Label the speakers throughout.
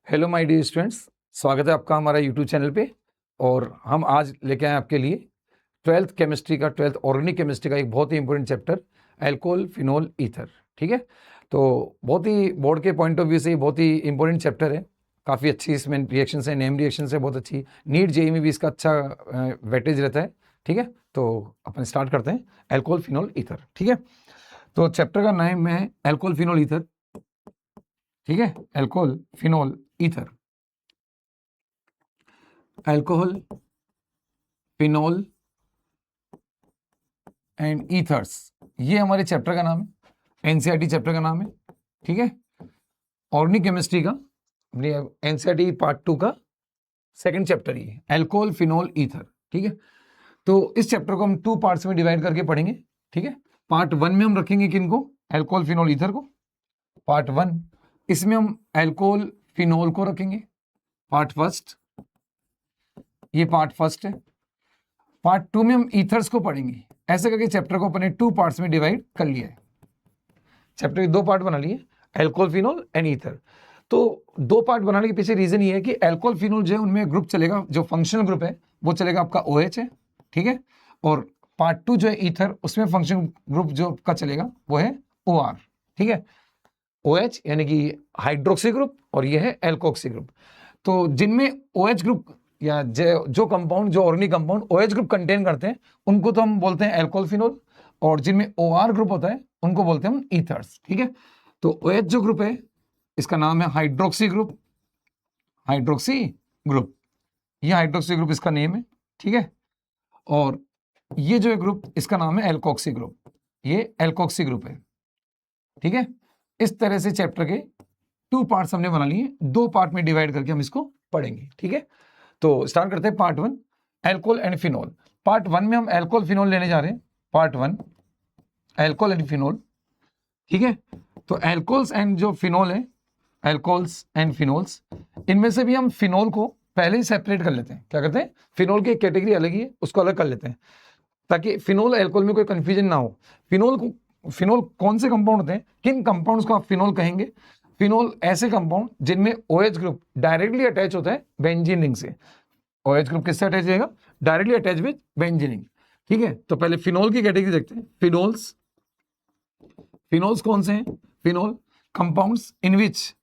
Speaker 1: Hello my dear students, स्वागत है आपका हमारा यूट्यूब चैनल पे। और हम आज लेके आए आपके लिए ट्वेल्थ ऑर्गेनिक केमिस्ट्री का एक बहुत ही important chapter alcohol phenol ether. ठीक है, तो बहुत ही बोर्ड के पॉइंट ऑफ व्यू से बहुत ही इंपॉर्टेंट चैप्टर है। काफ़ी अच्छी इसमें रिएक्शन है, नेम रिएक्शन है बहुत अच्छी। नीट जेईई में भी इसका अच्छा वेटेज रहता है। ठीक है, तो अपन स्टार्ट करते हैं अल्कोहल फिनोल ईथर। ठीक है, तो चैप्टर का नाम है अल्कोहल फिनोल ईथर। ठीक है, alcohol phenol ether, alcohol phenol and ethers, ये हमारे चैप्टर का नाम है, एनसीईआरटी चैप्टर का नाम है। ठीक है, ऑर्गेनिक केमिस्ट्री का एनसीईआरटी पार्ट 2 का सेकंड चैप्टर ही है, अल्कोहल फिनोल ईथर। ठीक है, तो इस चैप्टर को हम 2 पार्ट्स में डिवाइड करके पढ़ेंगे। ठीक है, पार्ट 1 में हम रखेंगे किनको, अल्कोहल फिनोल ईथर को। पार्ट 1 इसमें हम अल्कोहल फिनोल को रखेंगे, पार्ट फर्स्ट, ये पार्ट फर्स्ट है। पार्ट 2 में हम ईथर्स को पढ़ेंगे। ऐसे करके चैप्टर को अपने 2 पार्ट्स में डिवाइड कर लिया है। चैप्टर के 2 पार्ट बना लिए, अल्कोहल फिनोल एंड ईथर। तो 2 पार्ट बनाने के पीछे रीजन ये है कि अल्कोहल फिनोल जो है उनमें ग्रुप चलेगा, जो फंक्शनल ग्रुप है वो चलेगा आपका OH है। ठीक है, और पार्ट 2 जो है ईथर, उसमें फंक्शनल ग्रुप जो का चलेगा वो है OR। ठीक है, OH यानी कि हाइड्रोक्सी ग्रुप और ये है एल्कोक्सी ग्रुप। तो जिनमें OH ग्रुप या जो कंपाउंड, जो organic compound OH group contain करते हैं उनको तो हम बोलते हैं अल्कोहल फिनोल, और जिनमें OR ग्रुप होता है उनको बोलते हैं हम ईथर्स। ठीक है, तो OH जो ग्रुप है इसका नाम है हाइड्रोक्सी ग्रुप, हाइड्रोक्सी ग्रुप, ये हाइड्रोक्सी ग्रुप इसका नेम है। ठीक है, और ये जो है ग्रुप इसका नाम है एल्कोक्सी ग्रुप, ये एल्कोक्सी ग्रुप है। ठीक है, इस तरह से चैप्टर के 2 पार्ट्स हमने बना लिए, 2 पार्ट में डिवाइड करके हम इसको पढ़ेंगे। ठीक है, तो स्टार्ट करते हैं part 1, alcohol and phenol. Part 1 में हम अल्कोहल फिनोल लेने जा रहे हैं। Part 1 alcohol and phenol. ठीक है, तो अल्कोहल्स एंड जो फिनोल है, अल्कोहल्स एंड फिनोल्स, इनमें से भी हम फिनोल को पहले ही सेपरेट कर लेते हैं। क्या करते हैं, फिनोल की एक कैटेगरी अलग ही है, उसको अलग कर लेते हैं ताकि फिनोल अल्कोहल में कोई कंफ्यूजन ना हो। फिनोल कौन से कंपाउंड होते हैं, किन कंपाउंड्स को आप फिनोल कहेंगे? फिनोल ऐसे कंपाउंड जिनमें OH ग्रुप डायरेक्टली अटैच होता है बेंजीन रिंग से। OH ग्रुप किससे अटैच रहेगा? Directly attach with benzene ring. ठीक है, तो पहले फिनोल की कैटेगरी देखते हैं। फिनोल्स कौन से हैं? Phenol compounds in which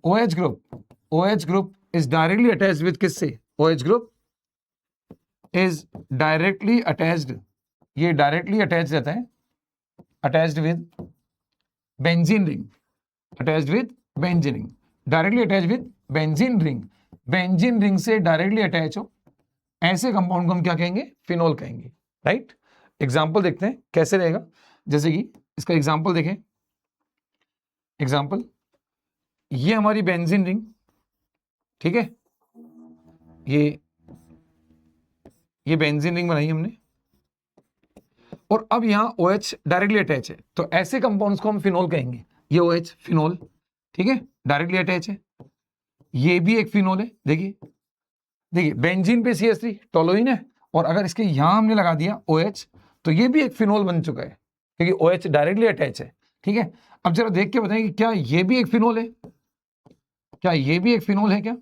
Speaker 1: OH group is directly attached with किससे? OH group is directly attached, ये directly attached रहता है, attached with benzene ring, directly attached with benzene ring, benzene ring से डायरेक्टली अटैच हो, ऐसे कंपाउंड को हम क्या कहेंगे? फिनोल कहेंगे। राइट, एग्जाम्पल देखते हैं कैसे रहेगा। जैसे कि इसका एग्जाम्पल देखें, एग्जाम्पल ये हमारी बेंजीन रिंग। ठीक है, ये बेंजीन रिंग बनाई हमने, और अब यहां OH डायरेक्टली अटैच है, तो ऐसे कंपाउंड्स को हम फिनोल कहेंगे। ये OH फिनोल, ठीक है, डायरेक्टली अटैच है। ये भी एक फिनोल है। देखिए बेंजीन पे CH3 टोलुइन है, और अगर इसके यहां हमने लगा दिया OH तो ये भी एक फिनोल बन चुका है, क्योंकि OH डायरेक्टली अटैच है। ठीक है, अब जरा देख के बताएं कि क्या ये भी एक फिनोल है? क्या ये भी एक फिनोल है क्या?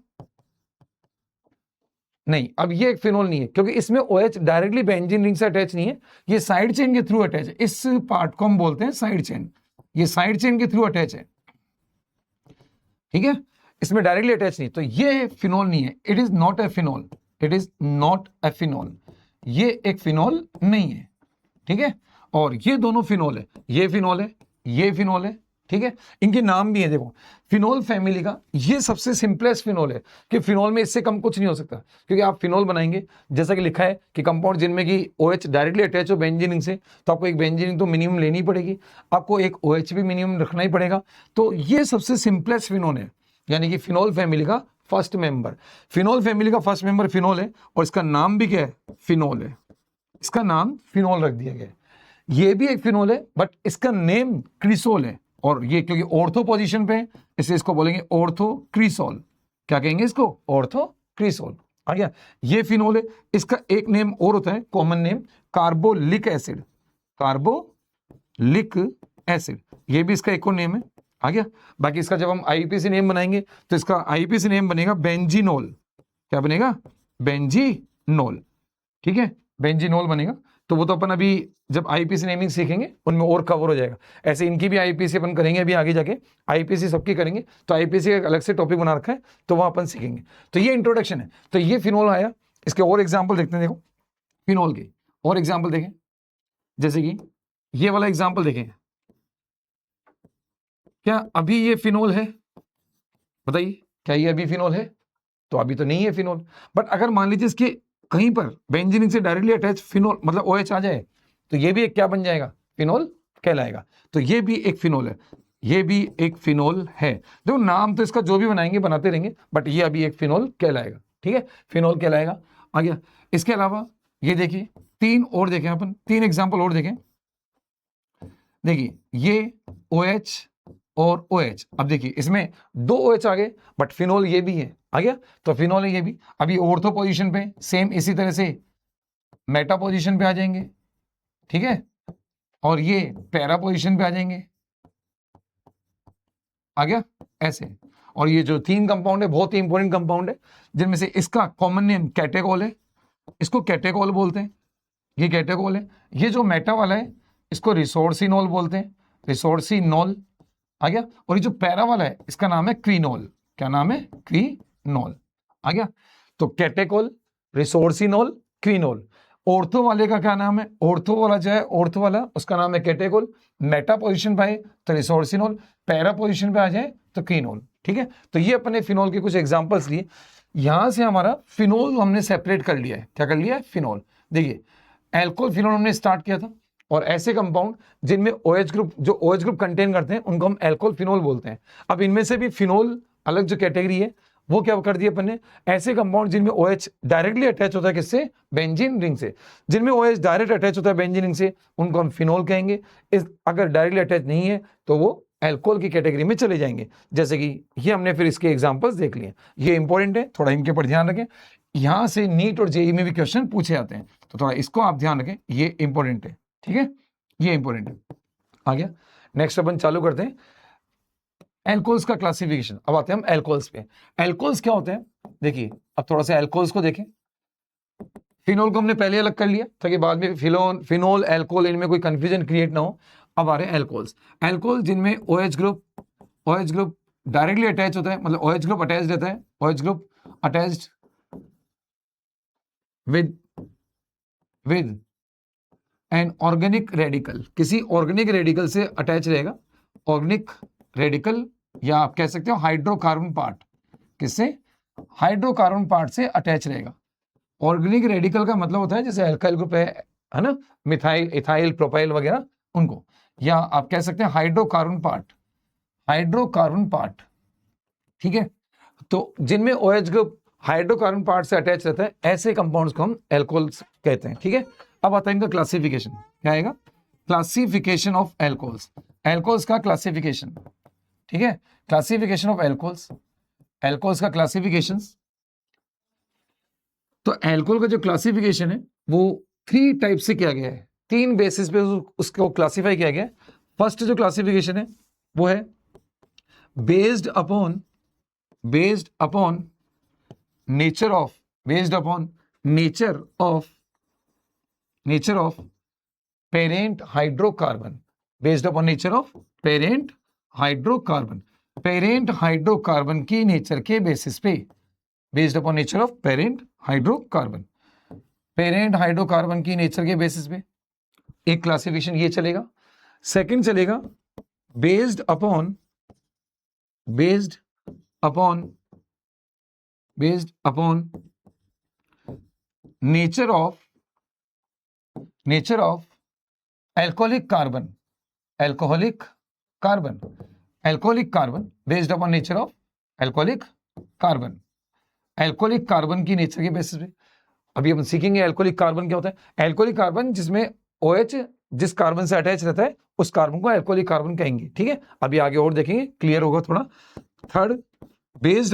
Speaker 1: नहीं, अब ये एक फिनोल नहीं है, क्योंकि इसमें OH डायरेक्टली बेंजीन रिंग से अटैच नहीं है, ये साइड चेन के थ्रू अटैच है। इस पार्ट को हम बोलते हैं साइड चेन, ये साइड चेन के थ्रू अटैच है। ठीक है, इसमें डायरेक्टली अटैच नहीं, तो ये फिनोल नहीं है। It is not a phenol, ये एक फिनोल नहीं है। ठीक है, और ये दोनों फिनोल है, ये फिनोल है, ये फिनोल है। ठीक है, इनके नाम भी है। देखो फिनोल फैमिली का ये सबसे सिंपलेस्ट फिनोल है, कि फिनोल में इससे कम कुछ नहीं हो सकता, क्योंकि आप फिनोल बनाएंगे जैसा कि लिखा है कि कंपाउंड जिनमें कि OH डायरेक्टली अटैच हो बेंजीन रिंग से, तो आपको एक बेंजीन रिंग तो मिनिमम लेनी पड़ेगी, आपको एक OH भी मिनिमम रखना ही पड़ेगा। तो ये सबसे सिंपलेस्ट फिनोल है, यानी कि फिनोल फैमिली का फर्स्ट मेंबर। फिनोल फैमिली का फर्स्ट मेंबर फिनोल है, और इसका नाम भी क्या है? फिनोल है। इसका नाम फिनोल रख दिया गया है। ये भी एक फिनोल है, बट इसका नेम क्रिसोल है, और ये क्योंकि ऑर्थो पोजीशन पे है इसलिए इसको बोलेंगे ऑर्थोक्रिसोल। क्या कहेंगे इसको? ऑर्थोक्रिसोल। आ गया, ये फिनोल है। इसका एक नेम और होता है, common name, carbolic acid. Carbolic acid, ये भी इसका एक और नेम है, आ गया। बाकी इसका जब हम आईपीसी नेम बनाएंगे तो इसका आईपीसी नेम बनेगा बेंजीनोल। क्या बनेगा? बेंजीनोल, ठीक है, बेंजीनोल बनेगा। तो वो तो अपन अभी जब आईपीसी नेमिंग सीखेंगे उनमें और कवर हो जाएगा। ऐसे इनकी भी आईपीसी अपन करेंगे अभी आगे जाके, आईपीसी सबकी करेंगे, तो आईपीसी का अलग से टॉपिक बना रखा है, तो वहां अपन सीखेंगे। तो ये इंट्रोडक्शन है। तो ये फिनोल आया, इसके और एग्जाम्पल देखते हैं। देखो फिनोल के और एग्जाम्पल देखें, जैसे कि ये वाला एग्जाम्पल देखें। क्या अभी ये फिनोल है? बताइए, क्या ये अभी फिनोल है? तो अभी तो नहीं है फिनोल। बट अगर मान लीजिए इसके कहीं पर बेंजीन से डायरेक्टली अटैच फिनोल मतलब OH आ जाए, तो ये भी एक क्या बन जाएगा? फिनोल कहलाएगा। तो ये भी एक फिनोल है, ये भी एक फिनोल है। देखो नाम तो इसका जो भी बनाएंगे बनाते रहेंगे, बट ये अभी एक फिनोल कहलाएगा, ठीक है, फिनोल कहलाएगा। आ गया। इसके अलावा ये देखिए, तीन और देखें अपन, तीन एग्जाम्पल और देखें। देखिए ये OH और OH, अब देखिए इसमें दो OH आ गए, बट फिनोल ये भी है, आ गया। तो फिनोल है ये भी। अभी ऑर्थो पोजीशन पे सेम इसी तरह से मेटा पोजीशन पे आ जाएंगे, ठीक है, और ये पैरा पोजीशन पे आ जाएंगे, आ गया ऐसे। और ये जो तीन कंपाउंड है बहुत ही इंपॉर्टेंट कंपाउंड है, जिनमें से इसका कॉमन नेम कैटेकोल है, इसको कैटेकोल बोलते हैं, ये कैटेकोल है। ये जो मेटा वाला है इसको रिसोर्सिनोल बोलते हैं, रिसोर्सिनोल, आ गया। और ये जो पैरा वाला है इसका नाम है क्विनोल। क्या नाम है? क्विनोल, आ गया। तो कैटेकोल, रिसोर्सिनोल, क्विनोल। ऑर्थो वाले का क्या नाम है? ऑर्थो वाला जो है, ऑर्थो वाला उसका नाम है कैटेकोल। मेटा पोजीशन पे आए तो रिसोर्सिनोल, पैरा पोजीशन पे आ जाए तो क्विनोल, ठीक है। तो ये अपने फिनोल के कुछ एग्जांपल्स लिए। यहां से हमारा फिनोल हमने सेपरेट कर लिया है। क्या कर लिया है? फिनोल। देखिए एल्कोहल फिनोल हमने स्टार्ट किया था, और ऐसे कंपाउंड जिनमें OH ग्रुप, जो OH ग्रुप कंटेन करते हैं उनको हम एल्कोहल फिनोल बोलते हैं। अब इनमें से भी फिनोल अलग जो कैटेगरी है वो क्या कर दिया अपन ने, ऐसे कंपाउंड जिनमें OH डायरेक्टली अटैच होता है किससे? बेंजीन रिंग से। जिनमें OH डायरेक्ट अटैच होता है बेंजीन रिंग से उनको हम फिनोल कहेंगे। अगर डायरेक्टली अटैच नहीं है तो वो एल्कोहल की कैटेगरी में चले जाएंगे। जैसे कि ये हमने फिर इसके एग्जाम्पल्स देख लिए। ये इंपॉर्टेंट है, थोड़ा इनके ऊपर ध्यान रखें। यहां से नीट और जेई में भी क्वेश्चन पूछे जाते हैं, तो थोड़ा इसको आप ध्यान रखें, ये इंपॉर्टेंट है, ठीक है, ये इंपॉर्टेंट है। आ गया। नेक्स्ट अपन चालू करते हैं एल्कोहल्स का क्लासिफिकेशन। अब आते हैं हम एल्कोहल्स पे। एल्कोहल्स क्या होते हैं? देखिए अब थोड़ा सा एल्कोहल्स को देखें। फिनोल को हमने पहले अलग कर लिया ताकि बाद में फिनोल एल्कोहल इनमें कोई कंफ्यूजन क्रिएट ना हो। अब आ रहे हैं एल्कोहल्स। एल्कोहल जिनमें OH ग्रुप डायरेक्टली अटैच होता है, मतलब OH ग्रुप अटैच रहता है, OH group attached with an organic radical, किसी ऑर्गेनिक रेडिकल से अटैच रहेगा। ऑर्गेनिक रेडिकल, या आप कह सकते हो हाइड्रोकार्बन पार्ट, किससे? हाइड्रोकार्बन पार्ट से अटैच रहेगा। ऑर्गेनिक रेडिकल का मतलब होता है जैसे अल्काइल ग्रुप है ना, मिथाइल, इथाइल, प्रोपाइल वगैरह, उनको। या आप कह सकते हैं हाइड्रोकार्बन पार्ट, ठीक है। तो जिनमें OH ग्रुप हाइड्रोकार्बन पार्ट से अटैच रहता है, ऐसे कंपाउंड्स को हम एल्कोहल्स कहते हैं, ठीक है। अब आता है इनका क्लासिफिकेशन। क्या आएगा? Classification of alcohols. एल्कोहल्स का क्लासिफिकेशन, ठीक है, क्लासिफिकेशन ऑफ एल्कोहल्स। एल्कोहल्स का क्लासिफिकेशन। तो एल्कोहल का जो क्लासिफिकेशन है वो 3 टाइप से किया गया है, 3 बेसिस पे उसको क्लासिफाई किया गया है। फर्स्ट जो क्लासिफिकेशन है वो है based upon nature of parent hydrocarbon. Based upon nature of parent hydrocarbon की नेचर के बेसिस पे, based upon nature of parent hydrocarbon की नेचर के बेसिस पे एक क्लासिफिकेशन ये चलेगा। सेकंड चलेगा based upon nature of alcoholic carbon, based upon nature of alcoholic carbon की नेचर के बेसिस पे। अभी हम सीखेंगे एल्कोहलिक कार्बन क्या होता है। एल्कोहलिक कार्बन जिसमें OH जिस कार्बन से अटैच रहता है उस कार्बन को एल्कोहलिक कार्बन कहेंगे, ठीक है। अभी आगे और देखेंगे, क्लियर होगा थोड़ा। Third, based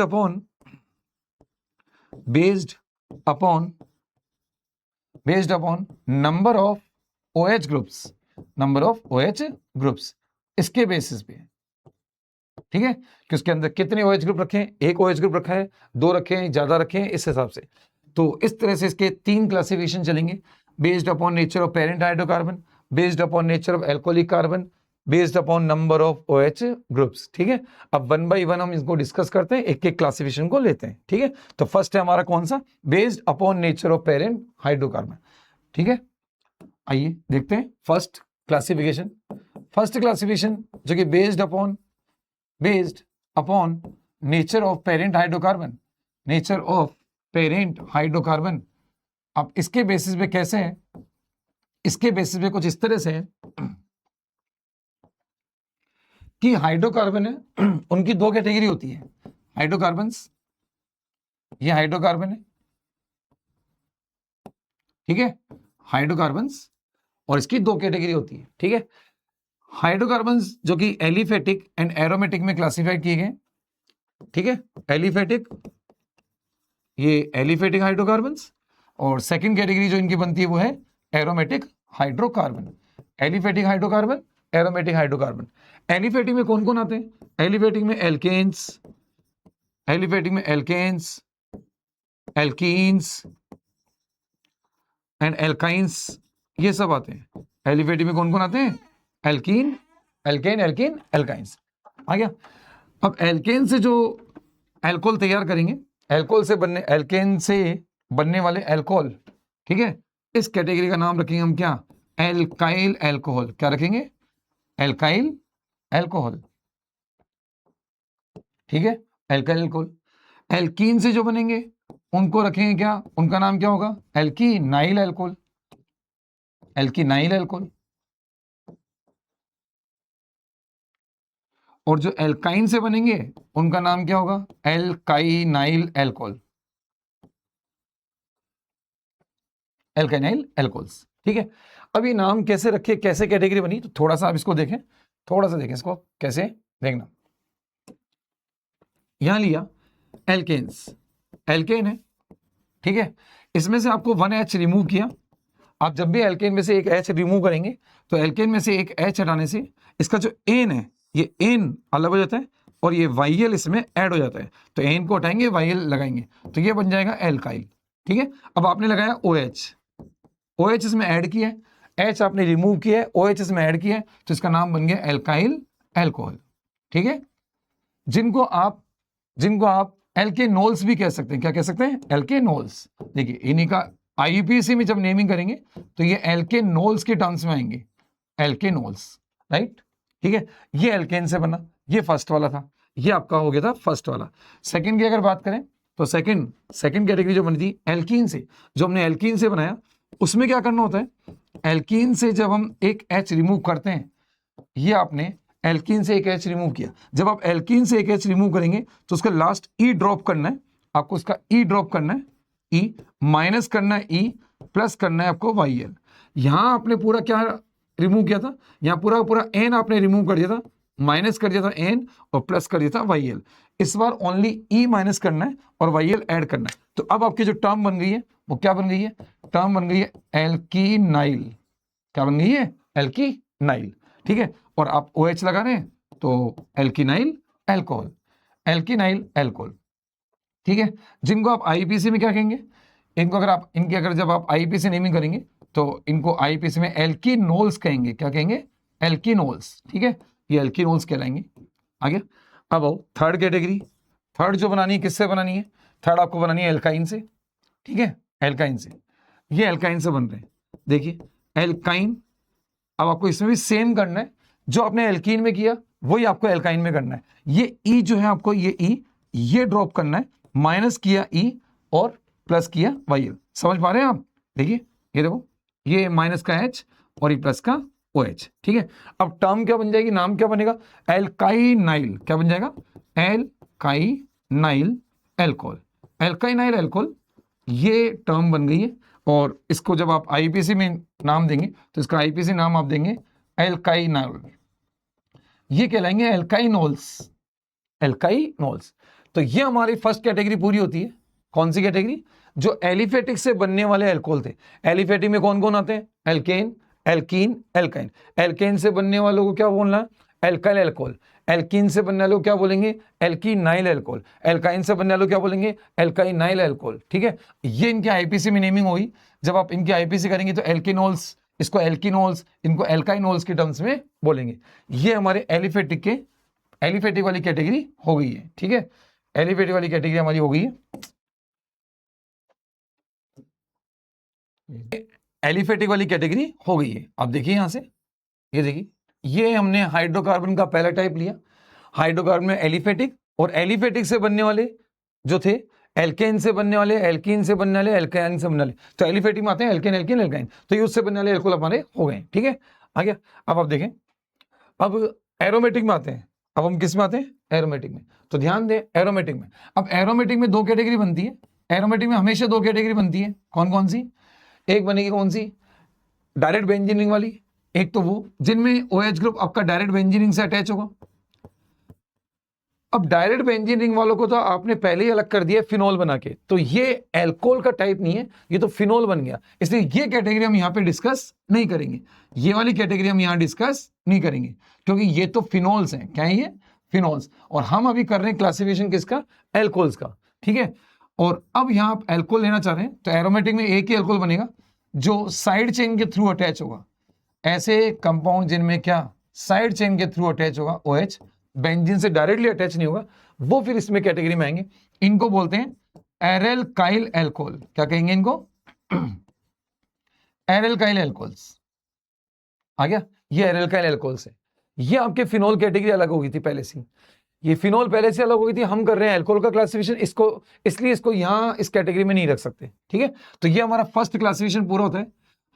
Speaker 1: upon number of OH groups, इसके बेसिस पे, ठीक है, कि उसके अंदर कितने OH ग्रुप रखे हैं, एक OH ग्रुप रखा है, 2 रखे हैं, ज्यादा रखे हैं, इस हिसाब से। तो इस तरह से इसके 3 क्लासिफिकेशन चलेंगे, based upon nature of parent hydrocarbon, based upon nature of alcoholic carbon, based upon number of OH groups, ठीक है। अब 1 by 1 हम इसको डिस्कस करते हैं, एक एक क्लासिफिकेशन को लेते हैं, ठीक है। तो फर्स्ट है हमारा कौन सा, based upon nature of parent hydrocarbon, ठीक है। आइए देखते हैं फर्स्ट क्लासिफिकेशन। फर्स्ट क्लासिफिकेशन जो कि based upon nature of parent hydrocarbon, nature of parent hydrocarbon. अब इसके बेसिस पे कैसे है, इसके बेसिस पे कुछ इस तरह से है कि हाइड्रोकार्बन है, उनकी 2 कैटेगरी होती है, हाइड्रोकार्बन्स, ये हाइड्रोकार्बन है, ठीक है, हाइड्रोकार्बन्स, और इसकी 2 कैटेगरी होती है, ठीक है। हाइड्रोकार्बन्स जो कि एलिफेटिक एंड एरोमेटिक में क्लासिफाइड किए गए, ठीक है, एलिफेटिक, ये एलिफेटिक हाइड्रोकार्बन्स, और सेकंड कैटेगरी जो इनकी बनती है वो है aromatic hydrocarbon. Aliphatic hydrocarbon, aromatic hydrocarbon. Aliphatic में कौन कौन आते हैं, एलिफेटिक में एल्केन्स, एलिफेटिक में एल्केन्स, एल्कीन्स एंड एल्काइंस, ये सब आते हैं। एलिफेटिक में कौन कौन आते हैं, एल्कीन, एल्केन, एल्कीन, एल्काइंस, आ गया। अब एल्केन से जो एल्कोहल तैयार करेंगे, एल्कोहल से बनने, एल्केन से बनने वाले एल्कोहल, ठीक है, इस कैटेगरी का नाम रखेंगे हम क्या, एल्काइल एल्कोहल। क्या रखेंगे, एल्काइल एल्कोहल, ठीक है, एल्काइल एल्कोहल। एल्कीन से जो बनेंगे उनको रखेंगे क्या, उनका नाम क्या होगा, एल्कीनाइल एल्कोहल, एल्कीनाइल एल्कोहल। और जो एल्काइन से बनेंगे उनका नाम क्या होगा, एल्काइनाइल एल्कोहल, एल्काइनाइल एल्कोहल्स, ठीक है। अब ये नाम कैसे रखे, कैसे कैटेगरी बनी, तो थोड़ा सा आप इसको देखें, थोड़ा सा देखें इसको, कैसे देखना। यहां लिया एल्केन्स, एल्केन है, ठीक है, इसमें से आपको 1H रिमूव किया। आप जब भी एल्केन में से एक H रिमूव करेंगे तो एल्केन में से एक H हटाने से इसका जो एन है, ये एन अलग हो जाता है और ये YL इसमें ऐड हो जाता है। तो एन को हटाएंगे, YL लगाएंगे, तो ये बन जाएगा एल्काइल, ठीक है। अब आपने लगाया OH, OH इसमें ऐड किया है, H आपने रिमूव किया है, OH इसमें ऐड किया है, तो इसका नाम बन गया एल्काइल एल्कोहल, ठीक है। जिनको आप एल्केनोल्स भी कह सकते हैं, क्या कह सकते हैं, एल्केनोल्स। देखिए इन्हीं का IUPAC में जब नेमिंग करेंगे तो ये एल्केनोल्स के टर्म्स में आएंगे, एल्केनोल्स, राइट, ठीक है। ये एल्केन से बना, ये फर्स्ट वाला था, ये आपका हो गया था फर्स्ट वाला। सेकंड की अगर बात करें तो सेकंड कैटेगरी जो बनी थी एल्कीन से, जो हमने एल्कीन से बनाया, उसमें क्या करना होता है, एल्कीन से जब हम एक H रिमूव करते हैं, ये आपने एल्कीन से एक H रिमूव किया, जब आप एल्कीन से एक H रिमूव करेंगे तो उसका लास्ट E ड्रॉप करना है आपको, उसका E ड्रॉप करना है, E माइनस करना है, E प्लस करना है आपको YL। यहां आपने पूरा क्या रिमूव किया था, यहां पूरा N आपने रिमूव कर दिया था, माइनस कर दिया था N और प्लस कर दिया था YL। इस बार ओनली E माइनस करना है और YL ऐड करना है। तो अब आपकी जो टर्म बन गई है वो क्या बन गई है, टर्म बन गई है एल्कीनाइल। क्या बन गई है, एल्कीनाइल, ठीक है। और आप OH लगा रहे हैं तो एल्कीनाइल एल्कोहल, एल्कीनाइल एल्कोहल, ठीक है। जिनको आप IUPAC में क्या कहेंगे, इनको अगर जब आप IUPAC नेमिंग करेंगे तो इनको IUPAC में एल्कीनोल्स कहेंगे। क्या कहेंगे, एल्कीनोल्स, ठीक है, ये एल्कीनोल्स कहलाएंगे। आगे अब आओ थर्ड कैटेगरी। थर्ड जो बनानी है किससे बनानी है, थर्ड आपको बनानी है एल्काइन से, ठीक है, एल्काइन से। ये एल्काइन से बन रहे हैं, देखिए एल्काइन। अब आपको इसमें भी सेम करना है, जो आपने एल्कीन में किया वही आपको एल्काइन में करना है। ये E जो है आपको, ये E ये ड्रॉप करना है, माइनस किया E और प्लस किया YL। समझ पा रहे हैं आप, देखिए ये देखो, ये माइनस का H और ये प्लस का OH, ठीक है। अब टर्म क्या बन जाएगी, नाम क्या बनेगा, एल्काइनाइल। क्या बन जाएगा, एल्काइनाइल एल्कोहल, एल्काइनाइल एल्कोहल, ये टर्म बन गई है। और इसको जब आप IUPAC में नाम देंगे तो इसका IUPAC नाम आप देंगे एल्काइनाइल, ये कहलाएंगे एल्काइनोल्स, एल्काइनोल्स। तो ये हमारी फर्स्ट कैटेगरी पूरी होती है। कौन सी कैटेगरी, जो एलिफेटिक से बनने वाले एल्कोहल थे। एलिफेटिक में कौन कौन आते हैं, एल्केन, एल्कीन, एल्काइन। एल्केन से बनने वालों को क्या बोलना है, एल्काइल एल्कोहल, एल्कीन से बनने वाले को क्या बोलेंगे, एल्कीनाइल एल्कोहल, एल्काइन से बनने वाले को क्या बोलेंगे, एल्काइनाइल एल्कोहल। ठीक है, ये इनके आईपीसी में नेमिंग हुई। जब आप इनकी आईपीसी करेंगे तो एल्किनोल्स, इसको एल्किनोल्स, इनको एल्काइनोल्स के टर्म्स में बोलेंगे। ये हमारे एलिफेटिक वाली कैटेगरी हो गई है। ठीक है, एलिफेटिक वाली कैटेगरी हमारी हो गई है। एलिफेटिक वाली कैटेगरी हो गई है। अब देखिए यहां से, ये देखिए, ये हमने हाइड्रोकार्बन का पहला टाइप लिया। हाइड्रोकार्बन में एलिफेटिक, और एलिफेटिक से बनने वाले जो थे, एल्केन से बनने वाले, एल्कीन से बनने वाले, एल्काइन से बनने वाले, तो एलिफेटिक में आते हैं एल्केन, एल्कीन, एल्काइन, तो ये उससे बनने वाले एल्कोहल हमारे हो गए। ठीक है, आ गया। अब आप देखें, अब एरोमेटिक में आते हैं। अब हम किस में आते हैं, एरोमेटिक में। तो ध्यान दें, एरोमेटिक में, अब एरोमेटिक में दो कैटेगरी बनती है। एरोमेटिक में हमेशा दो कैटेगरी बनती है। कौन कौन सी, एक बनेगी कौन सी, डायरेक्ट बेंजीन रिंग वाली, एक तो वो जिनमें OH ग्रुप आपका डायरेक्ट बेंजीन रिंग से अटैच होगा। अब डायरेक्ट बेंजीन रिंग वालों को तो आपने पहले ही अलग कर दिया फिनोल बना के, तो ये एल्कोहल का टाइप नहीं है, ये तो फिनोल बन गया। इसलिए ये कैटेगरी हम यहाँ पे डिस्कस नहीं करेंगे, ये वाली कैटेगरी हम यहाँ डिस्कस नहीं करेंगे, क्योंकि ये तो फिनोल्स हैं। क्या है ये, फिनोल्स। और हम अभी कर रहे हैं क्लासिफिकेशन किसका, एल्कोहल्स का। ठीक है, और अब यहाँ आप एल्कोहल लेना चाह रहे हैं तो एरोमेटिक में एक ही एल्कोहल बनेगा जो साइड चेन के थ्रू अटैच होगा। ऐसे कंपाउंड जिनमें क्या साइड चेन के थ्रू अटैच होगा, OH बेंजीन से डायरेक्टली अटैच नहीं होगा, वो फिर इसमें कैटेगरी में आएंगे। इनको बोलते हैं एरेल्काइल एल्कोहल। क्या कहेंगे इनको, एरेल्काइल एल्कोहल्स। आ गया, ये एरेल्काइल एल्कोहल्स है। ये आपके फिनोल कैटेगरी अलग हो गई थी पहले से, ये फिनोल पहले से अलग हो गई थी। हम कर रहे हैं एल्कोहल का क्लासिफिकेशन, इसको इसलिए इसको यहां इस कैटेगरी में नहीं रख सकते। ठीक है, तो ये हमारा फर्स्ट क्लासिफिकेशन पूरा होता है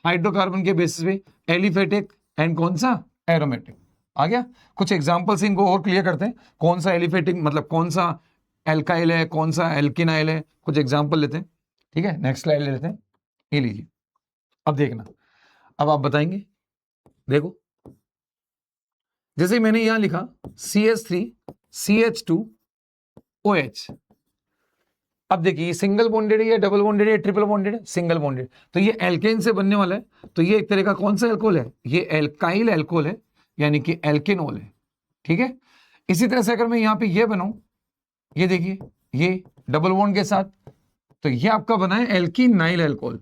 Speaker 1: हाइड्रोकार्बन के बेसिस पे, एलिफेटिक एंड कौन सा, एरोमेटिक। आ गया। कुछ एग्जांपल्स इनको और क्लियर करते हैं, कौन सा एलिफेटिक मतलब कौन सा एल्काइल है, कौन सा एल्किनाइल है, कुछ एग्जांपल लेते हैं। ठीक है, नेक्स्ट स्लाइड ले लेते हैं, ये लीजिए। अब देखना, अब आप बताएंगे, देखो जैसे मैंने यहां लिखा CH3 CH2OH। अब देखिए सिंगल बॉन्डेड है या डबल बॉन्डेड है, ट्रिपल बॉन्डेड है, सिंगल बॉन्डेड, तो ये एल्केन से बनने वाला है, तो ये एक तरह का कौन सा एल्कोहल है, ये एल्काइल एल्कोहल है, यानी कि एल्केनोल है। ठीक है, इसी तरह से अगर मैं यहां पे ये बनाऊं, ये देखिए ये डबल बॉन्ड के साथ, तो ये आपका बना है एल्कीनाइल एल्कोहल,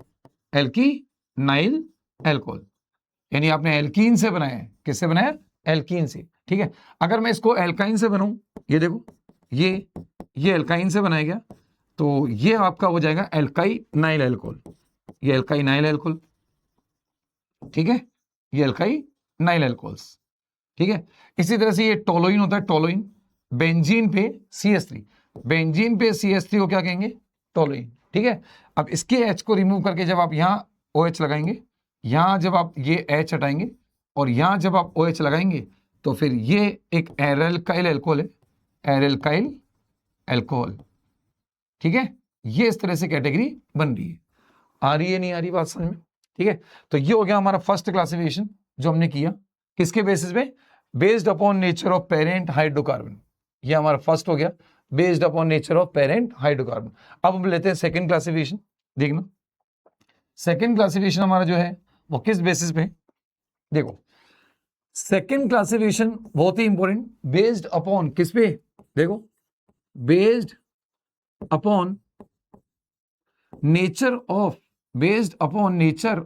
Speaker 1: एल्कीनाइल एल्कोहल, यानी आपने एल्कीन से बनाया है। किससे बनाया, एल्कीन से। ठीक है, अगर मैं इसको एल्काइन से बनाऊं, ये देखो ये एल्काइन से बनाया गया, तो ये आपका हो जाएगा एल्काइनाइल एल्कोहल, ये एल्काइनाइल एल्कोहल। ठीक है, ये एल्काइनाइल एल्कोहल्स। ठीक है, इसी तरह से ये टोलोइन होता है, टोलोइन, बेंजीन पे CH3, बेंजीन पे CH3 को क्या कहेंगे, टोलोइन। ठीक है, अब इसके H को रिमूव करके जब आप यहां OH लगाएंगे, यहां जब आप ये H हटाएंगे और यहां जब आप OH लगाएंगे, तो फिर ये एक एरेल्काइल एल्कोहल है, एरेल्काइल एल्कोहल। ठीक है, ये इस तरह से कैटेगरी बन रही है। आ रही है नहीं आ रही बात समझ में। ठीक है, तो ये हो गया हमारा फर्स्ट क्लासिफिकेशन जो हमने किया, किसके बेसिस पे, based upon nature of parent hydrocarbon. ये हमारा फर्स्ट हो गया, based upon nature of parent hydrocarbon. अब हम लेते हैं सेकंड क्लासिफिकेशन। देखना सेकंड क्लासिफिकेशन हमारा जो है वो किस बेसिस पे, देखो सेकंड क्लासिफिकेशन बहुत ही इंपॉर्टेंट, बेस्ड अपॉन किस पे, देखो based upon nature of, based upon nature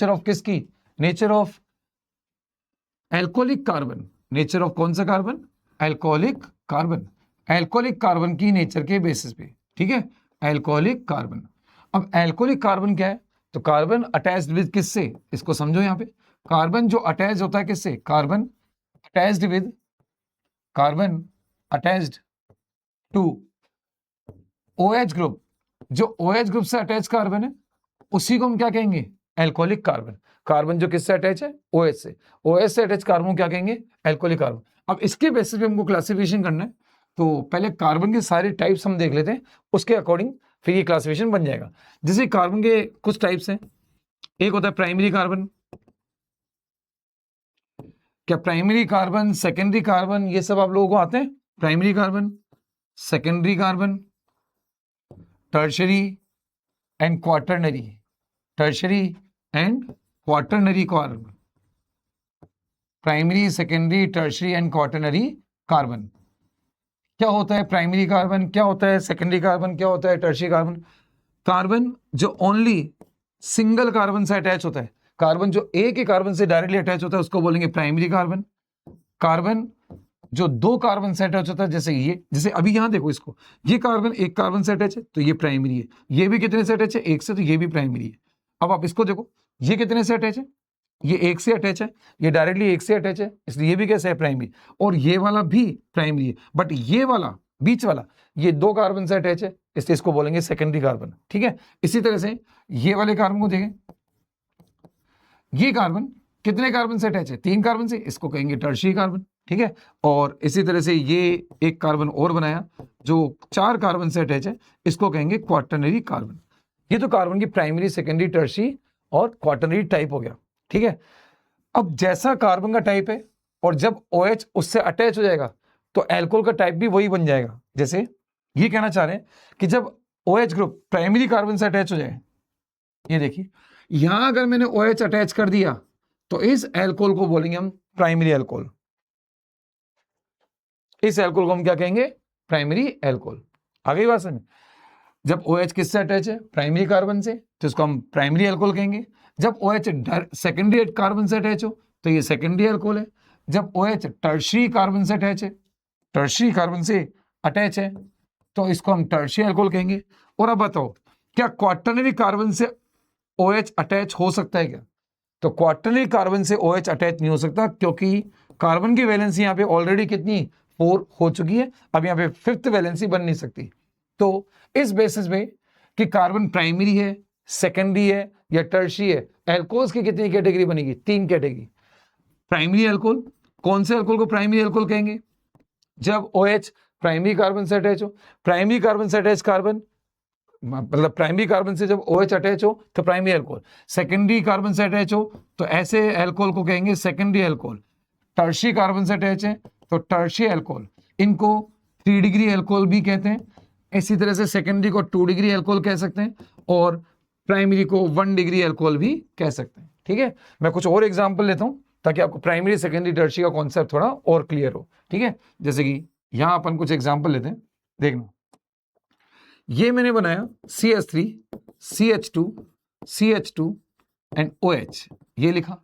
Speaker 1: of किसकी, nature of alcoholic carbon, nature of कौन सा carbon, alcoholic carbon, alcoholic carbon की नेचर के बेसिस पे। ठीक है, एल्कोहलिक कार्बन। अब एल्कोहलिक कार्बन क्या है, तो कार्बन अटैच्ड विद किससे, इसको समझो यहां पे, कार्बन जो अटैच होता है किससे, carbon attached to OH group, जो OH ग्रुप से अटैच कार्बन है उसी को हम क्या कहेंगे, एल्कोहलिक कार्बन। कार्बन जो किससे अटैच है, OH से, OH से अटैच कार्बन क्या कहेंगे, एल्कोहलिक कार्बन। अब इसके बेसिस पे हमको क्लासिफिकेशन करना है, तो पहले कार्बन के सारे टाइप्स हम देख लेते हैं, उसके अकॉर्डिंग फिर ये क्लासिफिकेशन बन जाएगा। जैसे कार्बन के कुछ टाइप्स हैं, एक होता है प्राइमरी कार्बन, क्या प्राइमरी कार्बन, सेकेंडरी कार्बन, ये सब आप लोगों को आते हैं, primary carbon, secondary carbon, tertiary and quaternary, tertiary and quaternary carbon. Primary, secondary, tertiary and quaternary carbon. क्या होता है प्राइमरी कार्बन, क्या होता है सेकेंडरी कार्बन, क्या होता है टर्शियरी कार्बन? कार्बन जो ओनली सिंगल कार्बन से अटैच होता है, कार्बन जो एक ही कार्बन से डायरेक्टली अटैच होता है उसको बोलेंगे प्राइमरी कार्बन। कार्बन जो दो कार्बन से अटैच होता है, जैसे ये, जैसे अभी यहां देखो इसको, ये कार्बन एक कार्बन से अटैच है तो ये प्राइमरी है, ये भी कितने से अटैच है, एक से, तो ये भी प्राइमरी है। अब आप इसको देखो, ये कितने से अटैच है, ये एक से अटैच है, ये डायरेक्टली एक से अटैच है, इसलिए ये भी कैसे है, प्राइमरी। और ये वाला भी प्राइमरी है, बट ये वाला बीच वाला ये दो कार्बन से अटैच है, इसलिए इसको बोलेंगे सेकेंडरी कार्बन। ठीक है, इसी तरह से ये वाले कार्बन को देखें, ये कार्बन कितने कार्बन से अटैच है, तीन कार्बन से, इसको कहेंगे टर्शियरी कार्बन। ठीक है, और इसी तरह से ये एक कार्बन और बनाया जो चार कार्बन से अटैच है, इसको कहेंगे क्वाटरनरी कार्बन। ये तो कार्बन की प्राइमरी, सेकेंडरी, टर्शियरी और क्वाटरनरी टाइप हो गया। ठीक है, अब जैसा कार्बन का टाइप है और जब OH उससे अटैच हो जाएगा तो एल्कोहल का टाइप भी वही बन जाएगा। जैसे ये कहना चाह रहे हैं कि जब OH ग्रुप प्राइमरी कार्बन से अटैच हो जाए, ये देखिए यहां अगर मैंने OH अटैच कर दिया तो इस एल्कोहल को बोलेंगे हम प्राइमरी एल्कोहल। इस एल्कोहल को हम क्या कहेंगे, प्राइमरी एल्कोहल। आ गई बात समझ? जब OH किससे अटैच है, प्राइमरी कार्बन से, तो इसको हम प्राइमरी एल्कोहल कहेंगे। जब OH सेकेंडरी कार्बन से अटैच हो तो ये सेकेंडरी एल्कोहल है। जब OH टर्शियरी कार्बन से अटैच है, टर्शियरी कार्बन से अटैच है, तो इसको हम टर्शियरी एल्कोहल कहेंगे। और अब बताओ, क्या क्वाटरनरी कार्बन से OH अटैच हो सकता है क्या? तो क्वाटरनरी कार्बन से OH अटैच नहीं हो सकता, क्योंकि कार्बन की वैलेंसी यहाँ पे ऑलरेडी कितनी, 4 हो चुकी है, अब यहाँ पे फिफ्थ वैलेंसी बन नहीं सकती। तो इस बेसिस पे कि कार्बन प्राइमरी है, सेकेंडरी है या टर्शियरी है, एल्कोहल्स की कितनी कैटेगरी बनेगी, 3 कैटेगरी। प्राइमरी एल्कोहल, कौन से एल्कोहल को प्राइमरी एल्कोहल कहेंगे, जब OH प्राइमरी कार्बन से अटैच हो। प्राइमरी कार्बन से अटैच कार्बन मतलब प्राइमरी कार्बन से जब OH अटैच हो तो प्राइमरी एल्कोहल, सेकेंडरी कार्बन से अटैच हो तो ऐसे एल्कोहल को कहेंगे सेकेंडरी एल्कोहल। टर्शियरी कार्बन से अटैच है तो टर्शियरी एल्कोहल, इनको 3 डिग्री एल्कोहल भी कहते हैं। इसी तरह से सेकेंडरी को 2 डिग्री एल्कोहल कह सकते हैं और प्राइमरी को 1 डिग्री एल्कोहल भी कह सकते हैं। ठीक है, मैं कुछ और एग्जाम्पल लेता हूं ताकि आपको प्राइमरी, सेकेंडरी, टर्शियरी का कॉन्सेप्ट थोड़ा और क्लियर हो। ठीक है, जैसे कि यहां अपन कुछ एग्जाम्पल लेते हैं, देखना। ये मैंने बनाया CH3, CH2, CH2 and OH, ये लिखा।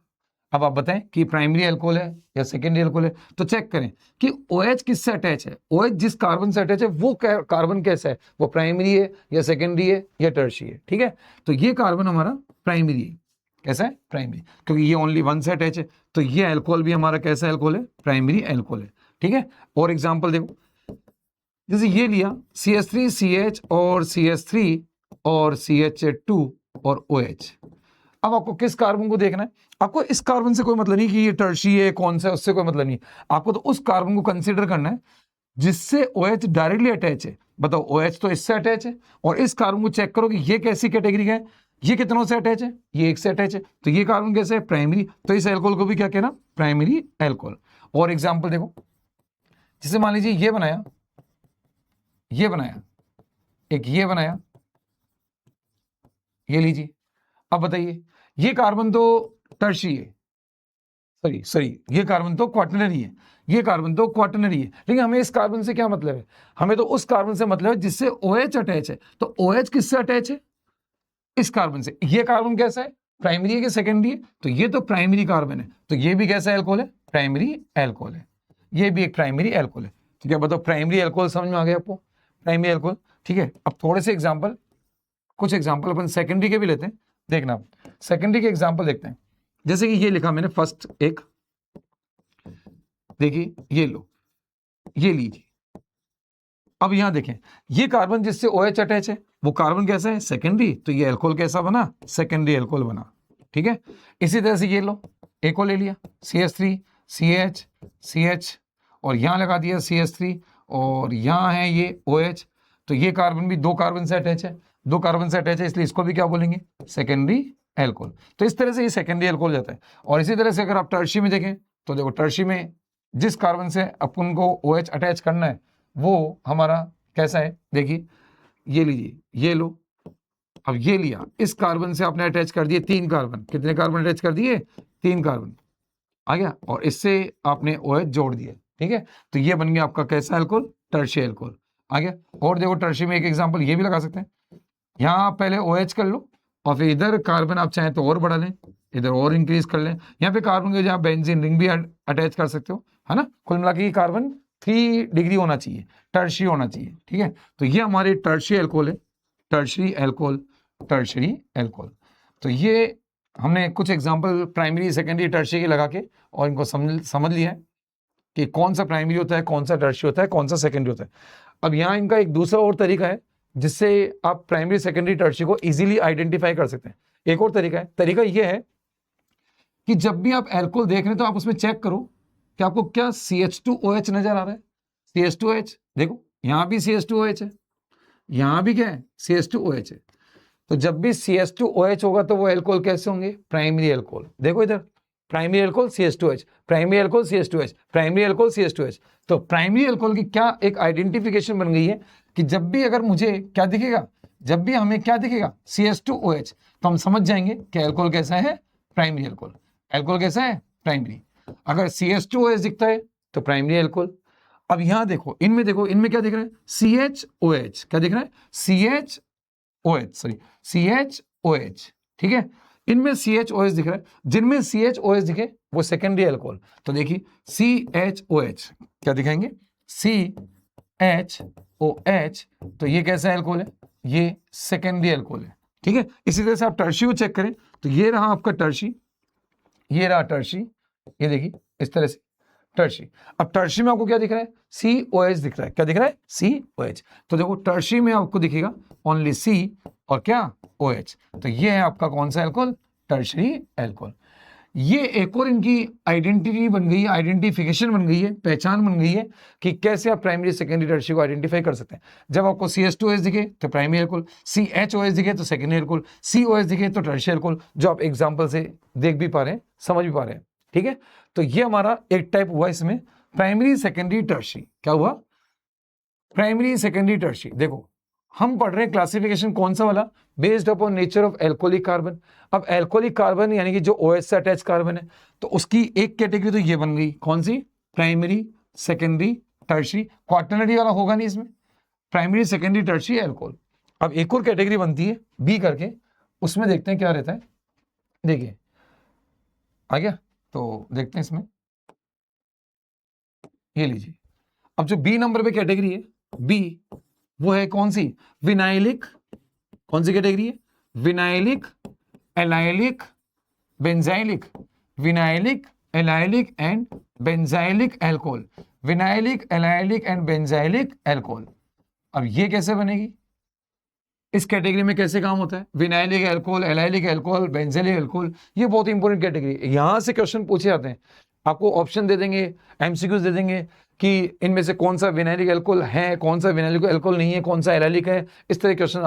Speaker 1: अब आप बताएं कि प्राइमरी एल्कोहल है या सेकेंडरी एल्कोहल है, तो चेक करें कि OH किससे अटैच है। OH जिस कार्बन से अटैच है वो कार्बन कैसा है, वो प्राइमरी है या सेकेंडरी है या टर्शियरी है। ठीक है, तो ये कार्बन हमारा प्राइमरी है। कैसा है, प्राइमरी, क्योंकि ये ओनली 1 से अटैच है, तो ये एल्कोहल भी हमारा कैसा एल्कोहल है, प्राइमरी एल्कोहल है। ठीक है, और एग्जाम्पल देखो, जैसे ये लिया CH3, CH और CH3 और CH2 और OH। अब आपको किस कार्बन को देखना है, आपको इस कार्बन से कोई मतलब नहीं कि ये टर्शियरी है कौन सा है, उससे कोई मतलब नहीं। आपको तो उस कार्बन को कंसीडर करना है जिससे OH डायरेक्टली अटैच है। बताओ, OH तो इससे अटैच है, और इस कार्बन को चेक करो कि ये कैसी कैटेगरी का है, ये कितनों से अटैच है, ये एक से अटैच है, तो ये कार्बन कैसे है, प्राइमरी। तो इस एल्कोहल को भी क्या कहना, प्राइमरी एल्कोहल। और एग्जाम्पल देखो, जैसे मान लीजिए ये बनाया, ये बनाया, एक ये बनाया, ये लीजिए। अब बताइए, ये कार्बन तो टर्शियरी है, सॉरी ये कार्बन तो क्वाटरनरी है, ये कार्बन तो क्वाटरनरी है, लेकिन हमें इस कार्बन से क्या मतलब है, हमें तो उस कार्बन से मतलब है जिससे OH अटैच है। तो OH किससे अटैच है, इस कार्बन से। ये कार्बन कैसा है, प्राइमरी है कि सेकेंडरी है, तो ये तो प्राइमरी कार्बन है, तो ये भी कैसा एल्कोहल है, प्राइमरी एल्कोहल है। ये भी एक प्राइमरी एल्कोहल है। ठीक है, बताओ प्राइमरी एल्कोहल समझ में आ गया आपको, प्राइमरी एल्कोहल। ठीक है, अब थोड़े से एग्जाम्पल, कुछ एग्जाम्पल अपन सेकेंडरी के भी लेते हैं। देखना, सेकेंडरी के एग्जाम्पल देखते हैं। जैसे कि ये लिखा मैंने फर्स्ट एक, देखिए ये लो, ये लीजिए। अब यहां देखें, ये कार्बन जिससे OH अटैच है वो कार्बन कैसा है, सेकेंडरी, तो ये एल्कोहल कैसा बना, सेकेंडरी एल्कोहल बना। ठीक है, इसी तरह से ये लो, एक और ले लिया CH3, CH, CH और यहां लगा दिया CH3 और यहां है ये OH, तो ये कार्बन भी दो कार्बन से अटैच है, दो कार्बन से अटैच है, इसलिए इसको भी क्या बोलेंगे, सेकेंडरी एल्कोहल। तो इस तरह से ये सेकेंडरी एल्कोहल जाता है। और इसी तरह से अगर आप टर्शियरी में देखें तो देखो, टर्शियरी में जिस कार्बन से अपन को OH अटैच करना है वो हमारा कैसा है, देखिए ये लीजिए, ये लो। अब ये लिया, इस कार्बन से आपने अटैच कर दिए 3 कार्बन, कितने कार्बन अटैच कर दिए, 3 कार्बन। आ गया, और इससे आपने OH जोड़ दिया, ठीक है, तो ये बन गया आपका कैसा एल्कोहल, टर्शी एल्कोहल। आ गया। और देखो टर्शी में एक एग्जांपल ये भी लगा सकते हैं, यहाँ आप पहले OH कर लो और फिर इधर कार्बन आप चाहें तो और बढ़ा लें, इधर और इंक्रीज कर लें, यहाँ पे कार्बन के जहाँ बेंजीन रिंग भी अटैच कर सकते हो, है ना। कुल मिला के कार्बन 3 डिग्री होना चाहिए, टर्शी होना चाहिए, ठीक है। तो ये हमारे टर्शी एल्कोहल है, टर्शरी एल्कोहल, टर्शरी एल्कोहल। तो ये हमने कुछ एग्जांपल प्राइमरी सेकेंडरी टर्शरी के लगा के और इनको समझ लिया है कि कौन सा प्राइमरी होता है, कौन सा टर्शरी होता है, कौन सा सेकेंडरी होता है। अब यहाँ इनका एक दूसरा और तरीका है जिससे आप प्राइमरी सेकेंडरी टर्शरी को इजीली आइडेंटिफाई कर सकते हैं। एक और तरीका है, तरीका ये है कि जब भी आप एल्कोहल देख रहे हैं तो आप उसमें चेक करो कि आपको क्या CH2OH नजर आ रहा है। CH2OH देखो, यहाँ भी CH2OH है, यहाँ भी क्या है, CH2OH है। तो जब भी CH2OH होगा तो वो एल्कोहल कैसे होंगे, प्राइमरी एल्कोहल। देखो इधर primary alcohol CH2OH, primary alcohol CH2OH, primary alcohol CH2OH। तो प्राइमरी एल्कोहल की क्या एक आइडेंटिफिकेशन बन गई है कि जब भी अगर मुझे क्या दिखेगा, जब भी हमें क्या दिखेगा CH2OH, तो हम समझ जाएंगे कि एल्कोहल कैसा है, प्राइमरी एल्कोहल। एल्कोहल कैसा है, प्राइमरी। अगर CH2OH दिखता है तो प्राइमरी एल्कोहल। अब यहां देखो, इनमें देखो, इनमें क्या दिख रहा है, CHOH, क्या दिख रहा है, CHOH, ठीक है। इनमें CHOH दिख रहा है, जिनमें CHOH दिखे वो सेकेंडरी एल्कोहल। तो देखिए CHOH क्या दिखाएंगे, CHOH, तो ये कैसा एल्कोहल है, ये सेकेंडरी एल्कोहल है, ठीक है। इसी तरह से आप टर्शी को चेक करें तो ये रहा आपका टर्शी, ये रहा टर्शी, ये देखिए इस तरह से टर्शी। अब टर्शी में आपको क्या दिख रहा है, COH दिख रहा है, क्या दिख रहा है, COH। तो देखो टर्शी में आपको दिखेगा ओनली C और क्या, OH। तो ये है आपका कौन सा एल्कोहल, टर्शरी एल्कोहल। ये एक और इनकी आइडेंटिटी बन गई है, आइडेंटिफिकेशन बन गई है, पहचान बन गई है कि कैसे आप प्राइमरी सेकेंडरी टर्शरी को आइडेंटिफाई कर सकते हैं। जब आपको CH2OH दिखे तो प्राइमरी एल्कोहल, CHOH दिखे तो सेकेंडरी एल्कोहल, COH दिखे तो टर्शरी एल्कोहल, जो आप एग्जांपल से देख भी पा रहे हैं, समझ भी पा रहे हैं, ठीक है। तो ये हमारा एक टाइप हुआ इसमें प्राइमरी सेकेंडरी टर्शरी। क्या हुआ, प्राइमरी सेकेंडरी टर्शरी। देखो हम पढ़ रहे हैं क्लासिफिकेशन कौन सा वाला, based upon nature of alcoholic carbon. अब एल्कोहलिक कार्बन यानी कि जो OH से अटैच कार्बन है, तो उसकी एक कैटेगरी तो ये बन गई, कौन सी, प्राइमरी सेकेंडरी टर्शरी। क्वाटरनरी वाला होगा नहीं इसमें, प्राइमरी सेकेंडरी टर्शरी एल्कोहल। अब एक और कैटेगरी बनती है B करके, उसमें देखते हैं क्या रहता है, देखिए आ गया, तो देखते हैं इसमें, ये लीजिए। अब जो B नंबर पे कैटेगरी है, B, वो है कौन सी, विनाइलिक, कौन सी कैटेगरी है, vinylic, allylic, benzylic, vinylic, allylic and benzylic alcohol, vinylic, allylic and benzylic alcohol. अब ये कैसे बनेगी, इस कैटेगरी में कैसे काम होता है, vinylic alcohol, allylic alcohol, benzylic alcohol, ये बहुत इंपॉर्टेंट कैटेगरी है। यहां से क्वेश्चन पूछे जाते हैं, आपको ऑप्शन दे देंगे, MCQs दे देंगे कि इनमें से कौन सा विनाइलिक एल्कोहल है, कौन सा विनाइलिक एल्कोहल नहीं है, कौन सा एलाइलिक है। इस तरह के क्वेश्चन